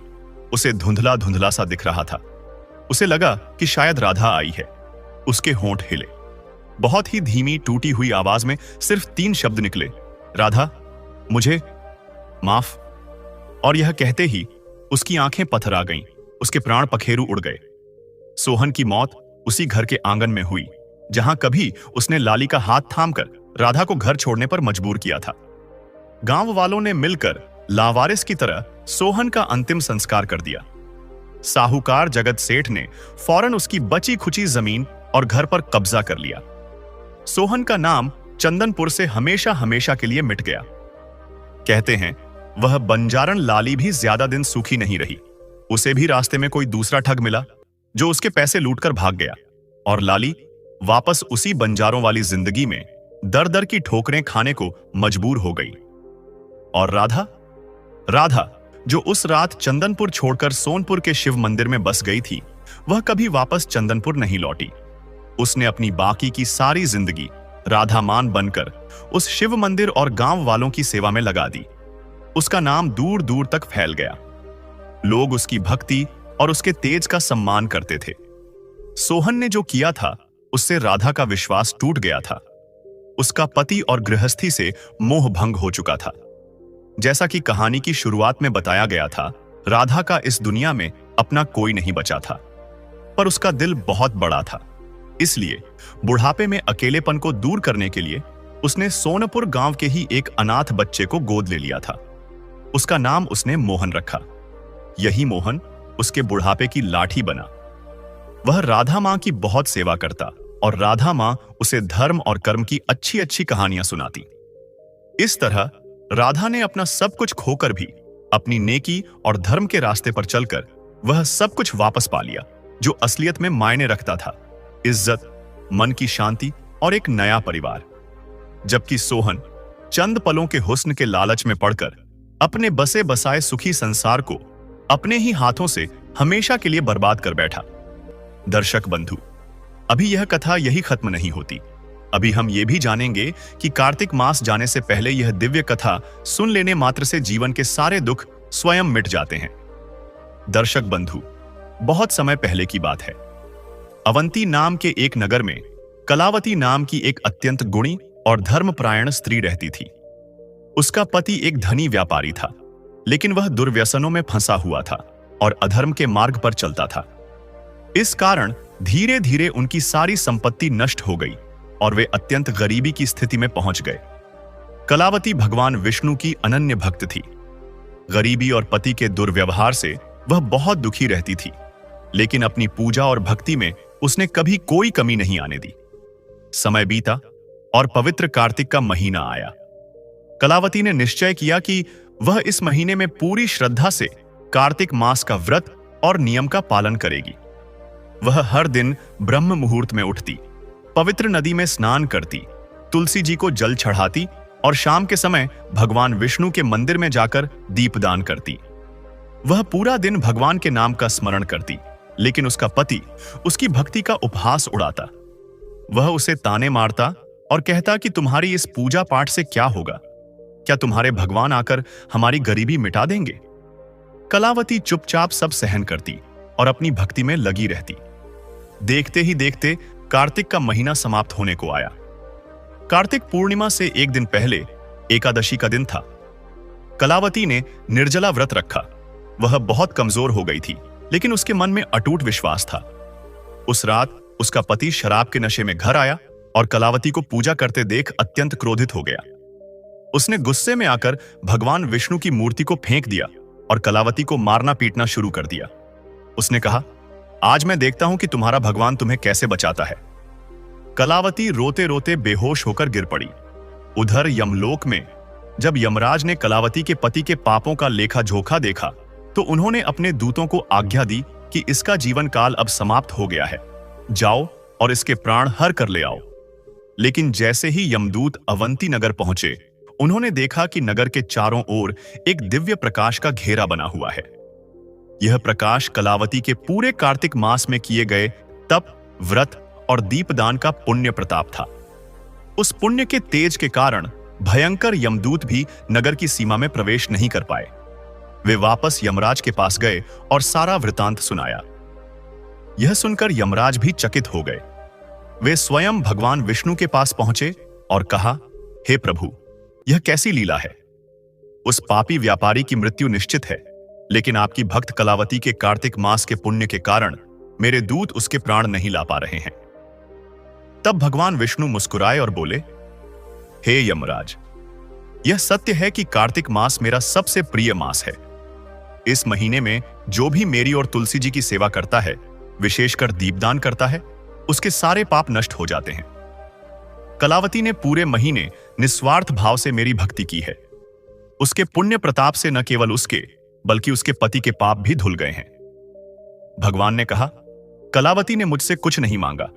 उसे धुंधला धुंधला सा दिख रहा था। उसे लगा कि शायद राधा आई है। उसके होंठ हिले। बहुत ही धीमी टूटी हुई आवाज में सिर्फ 3 शब्द निकले, राधा, मुझे माफ। और यह कहते ही उसकी आंखें पथरा गईं, उसके प्राण पखेरु उड़ गए। सोहन की मौत उसी घर के आंगन में हुई जहां कभी उसने लाली का हाथ थामकर राधा को घर छोड़ने पर मजबूर किया था। गांव वालों ने मिलकर लावारिस की तरह सोहन का अंतिम संस्कार कर दिया। साहूकार जगत सेठ ने फौरन उसकी बची खुची जमीन और घर पर कब्जा कर लिया। सोहन का नाम चंदनपुर से हमेशा हमेशा के लिए मिट गया। कहते हैं वह बंजारन लाली भी ज्यादा दिन सूखी नहीं रही। उसे भी रास्ते में कोई दूसरा ठग मिला जो उसके पैसे लूटकर भाग गया। और लाली वापस उसी बंजारों वाली जिंदगी में दर दर की ठोकरें खाने को मजबूर हो गई। और राधा राधा जो उस रात चंदनपुर छोड़कर सोनपुर के शिव मंदिर में बस गई थी, वह कभी वापस चंदनपुर नहीं लौटी। उसने अपनी बाकी की सारी जिंदगी राधामान बनकर उस शिव मंदिर और गांव वालों की सेवा में लगा दी। उसका नाम दूर दूर तक फैल गया। लोग उसकी भक्ति और उसके तेज का सम्मान करते थे। सोहन ने जो किया था उससे राधा का विश्वास टूट गया था। उसका पति और गृहस्थी से मोह भंग हो चुका था। जैसा कि कहानी की शुरुआत में बताया गया था, राधा का इस दुनिया में अपना कोई नहीं बचा था, पर उसका दिल बहुत बड़ा था। इसलिए बुढ़ापे में अकेलेपन को दूर करने के लिए उसने सोनपुर गांव के ही एक अनाथ बच्चे को गोद ले लिया था। उसका नाम उसने मोहन रखा। यही मोहन उसके बुढ़ापे की लाठी बना। वह राधा मां की बहुत सेवा करता और राधा मां उसे धर्म और कर्म की अच्छी अच्छी कहानियां सुनाती। इस तरह राधा ने अपना सब कुछ खोकर भी अपनी नेकी और धर्म के रास्ते पर चलकर वह सब कुछ वापस पा लिया जो असलियत में मायने रखता था: इज्जत, मन की शांति और एक नया परिवार। जबकि सोहन चंद पलों के हुस्न के लालच में पड़कर अपने बसे बसाए सुखी संसार को अपने ही हाथों से हमेशा के लिए बर्बाद कर बैठा। दर्शक बंधु, अभी यह कथा यही खत्म नहीं होती। अभी हम ये भी जानेंगे कि कार्तिक मास जाने से पहले यह दिव्य कथा सुन लेने मात्र से जीवन के सारे दुख स्वयं मिट जाते हैं। दर्शक बंधु, बहुत समय पहले की बात है। अवंती नाम के एक नगर में कलावती नाम की एक अत्यंत गुणी और धर्मपरायण स्त्री रहती थी। उसका पति एक धनी व्यापारी था, लेकिन वह दुर्व्यसनों में फंसा हुआ था और अधर्म के मार्ग पर चलता था। इस कारण धीरे धीरे उनकी सारी संपत्ति नष्ट हो गई और वे अत्यंत गरीबी की स्थिति में पहुंच गए। कलावती भगवान विष्णु की अनन्य भक्त थी। गरीबी और पति के दुर्व्यवहार से वह बहुत दुखी रहती थी, लेकिन अपनी पूजा और भक्ति में उसने कभी कोई कमी नहीं आने दी। समय बीता और पवित्र कार्तिक का महीना आया। कलावती ने निश्चय किया कि वह इस महीने में पूरी श्रद्धा से कार्तिक मास का व्रत और नियम का पालन करेगी। वह हर दिन ब्रह्म मुहूर्त में उठती, पवित्र नदी में स्नान करती, तुलसी जी को जल चढ़ाती और शाम के समय भगवान विष्णु के मंदिर में जाकर दीपदान करती। वह पूरा दिन भगवान के नाम का स्मरण करती, लेकिन उसका पति उसकी भक्ति का उपहास उड़ाता। वह उसे ताने मारता और कहता कि तुम्हारी इस पूजा पाठ से क्या होगा? क्या तुम्हारे भगवान आकर हमारी गरीबी मिटा देंगे? कलावती चुपचाप सब सहन करती और अपनी भक्ति में लगी रहती। देखते ही देखते कार्तिक का महीना समाप्त होने को आया। कार्तिक पूर्णिमा से एक दिन पहले एकादशी का दिन था। कलावती ने निर्जला व्रत रखा। वह बहुत कमजोर हो गई थी, लेकिन उसके मन में अटूट विश्वास था। उस रात उसका पति शराब के नशे में घर आया और कलावती को पूजा करते देख अत्यंत क्रोधित हो गया। उसने गुस्से में आकर भगवान विष्णु की मूर्ति को फेंक दिया और कलावती को मारना पीटना शुरू कर दिया। उसने कहा, आज मैं देखता हूं कि तुम्हारा भगवान तुम्हें कैसे बचाता है। कलावती रोते रोते बेहोश होकर गिर पड़ी। उधर यमलोक में जब यमराज ने कलावती के पति के पापों का लेखा जोखा देखा, तो उन्होंने अपने दूतों को आज्ञा दी कि इसका जीवन काल अब समाप्त हो गया है, जाओ और इसके प्राण हर कर ले आओ। लेकिन जैसे ही यमदूत अवंती नगर पहुंचे, उन्होंने देखा कि नगर के चारों ओर एक दिव्य प्रकाश का घेरा बना हुआ है। यह प्रकाश कलावती के पूरे कार्तिक मास में किए गए तप, व्रत और दीपदान का पुण्य प्रताप था। उस पुण्य के तेज के कारण भयंकर यमदूत भी नगर की सीमा में प्रवेश नहीं कर पाए। वे वापस यमराज के पास गए और सारा वृतांत सुनाया। यह सुनकर यमराज भी चकित हो गए। वे स्वयं भगवान विष्णु के पास पहुंचे और कहा, हे प्रभु, यह कैसी लीला है? उस पापी व्यापारी की मृत्यु निश्चित है, लेकिन आपकी भक्त कलावती के कार्तिक मास के पुण्य के कारण मेरे दूत उसके प्राण नहीं ला पा रहे हैं। तब भगवान विष्णु मुस्कुराए और बोले, हे यमराज, यह सत्य है कि कार्तिक मास मेरा सबसे प्रिय मास है। इस महीने में जो भी मेरी और तुलसी जी की सेवा करता है, विशेषकर दीपदान करता है, उसके सारे पाप नष्ट हो जाते हैं। कलावती ने पूरे महीने निस्वार्थ भाव से मेरी भक्ति की है। उसके पुण्य प्रताप से न केवल उसके बल्कि उसके पति के पाप भी धुल गए हैं। भगवान ने कहा, कलावती ने मुझसे कुछ नहीं मांगा,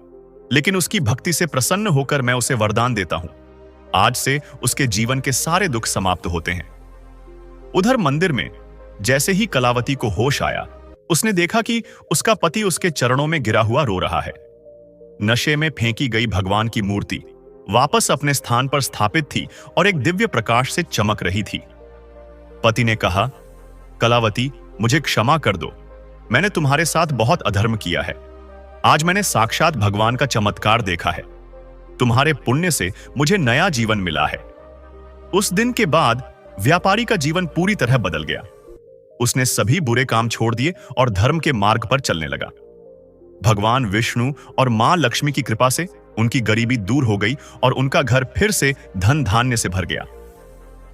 लेकिन उसकी भक्ति से प्रसन्न होकर मैं उसे वरदान देता हूं, आज से उसके जीवन के सारे दुख समाप्त होते हैं। उधर मंदिर में जैसे ही कलावती को होश आया, उसने देखा कि उसका पति उसके चरणों में गिरा हुआ रो रहा है। नशे में फेंकी गई भगवान की मूर्ति वापस अपने स्थान पर स्थापित थी और एक दिव्य प्रकाश से चमक रही थी। पति ने कहा, कलावती, मुझे क्षमा कर दो, मैंने तुम्हारे साथ बहुत अधर्म किया है। आज मैंने साक्षात भगवान का चमत्कार देखा है। तुम्हारे पुण्य से मुझे नया जीवन मिला है। उस दिन के बाद व्यापारी का जीवन पूरी तरह बदल गया। उसने सभी बुरे काम छोड़ दिए और धर्म के मार्ग पर चलने लगा। भगवान विष्णु और मां लक्ष्मी की कृपा से उनकी गरीबी दूर हो गई और उनका घर फिर से धन धान्य से भर गया।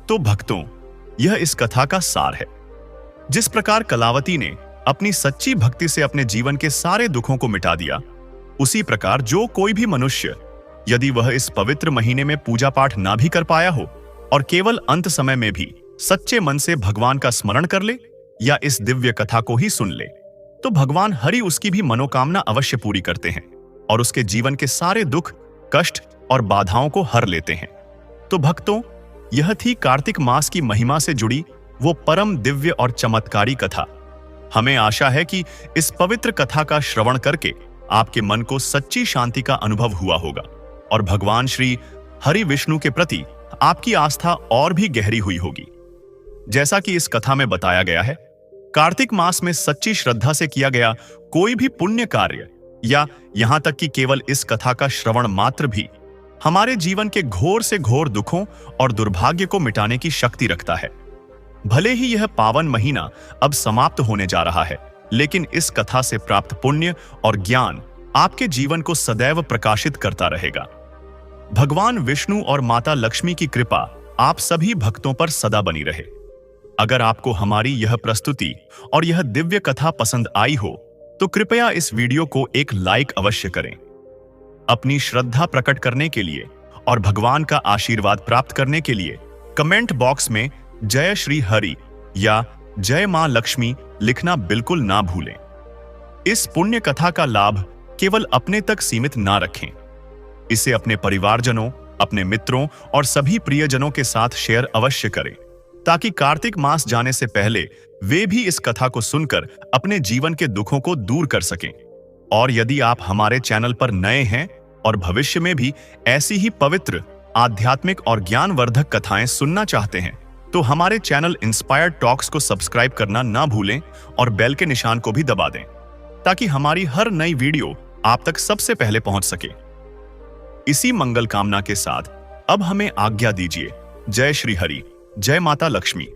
तो भक्तों, यह इस कथा का सार है। जिस प्रकार कलावती ने अपनी सच्ची भक्ति से अपने जीवन के सारे दुखों को मिटा दिया, उसी प्रकार जो कोई भी मनुष्य, यदि वह इस पवित्र महीने में पूजा पाठ ना भी कर पाया हो और केवल अंत समय में भी सच्चे मन से भगवान का स्मरण कर ले या इस दिव्य कथा को ही सुन ले, तो भगवान हरि उसकी भी मनोकामना अवश्य पूरी करते हैं और उसके जीवन के सारे दुख, कष्ट और बाधाओं को हर लेते हैं। तो भक्तों, यह थी कार्तिक मास की महिमा से जुड़ी वो परम दिव्य और चमत्कारी कथा। हमें आशा है कि इस पवित्र कथा का श्रवण करके आपके मन को सच्ची शांति का अनुभव हुआ होगा और भगवान श्री हरि विष्णु के प्रति आपकी आस्था और भी गहरी हुई होगी। जैसा कि इस कथा में बताया गया है, कार्तिक मास में सच्ची श्रद्धा से किया गया कोई भी पुण्य कार्य या यहां तक कि केवल इस कथा का श्रवण मात्र भी हमारे जीवन के घोर से घोर दुखों और दुर्भाग्य को मिटाने की शक्ति रखता है। भले ही यह पावन महीना अब समाप्त होने जा रहा है, लेकिन इस कथा से प्राप्त पुण्य और ज्ञान आपके जीवन को सदैव प्रकाशित करता रहेगा। भगवान विष्णु और माता लक्ष्मी की कृपा आप सभी भक्तों पर सदा बनी रहे। अगर आपको हमारी यह प्रस्तुति और यह दिव्य कथा पसंद आई हो, तो कृपया इस वीडियो को एक लाइक अवश्य करें। अपनी श्रद्धा प्रकट करने के लिए और भगवान का आशीर्वाद प्राप्त करने के लिए कमेंट बॉक्स में जय श्री हरि या जय मां लक्ष्मी लिखना बिल्कुल ना भूलें। इस पुण्य कथा का लाभ केवल अपने तक सीमित ना रखें। इसे अपने परिवारजनों, अपने मित्रों और सभी प्रियजनों के साथ शेयर अवश्य करें, ताकि कार्तिक मास जाने से पहले वे भी इस कथा को सुनकर अपने जीवन के दुखों को दूर कर सकें। और यदि आप हमारे चैनल पर नए हैं और भविष्य में भी ऐसी ही पवित्र, आध्यात्मिक और ज्ञानवर्धक कथाएं सुनना चाहते हैं, तो हमारे चैनल इंस्पायर्ड टॉक्स को सब्सक्राइब करना ना भूलें और बेल के निशान को भी दबा दें, ताकि हमारी हर नई वीडियो आप तक सबसे पहले पहुंच सके। इसी मंगल कामना के साथ अब हमें आज्ञा दीजिए। जय श्री हरि, जय माता लक्ष्मी।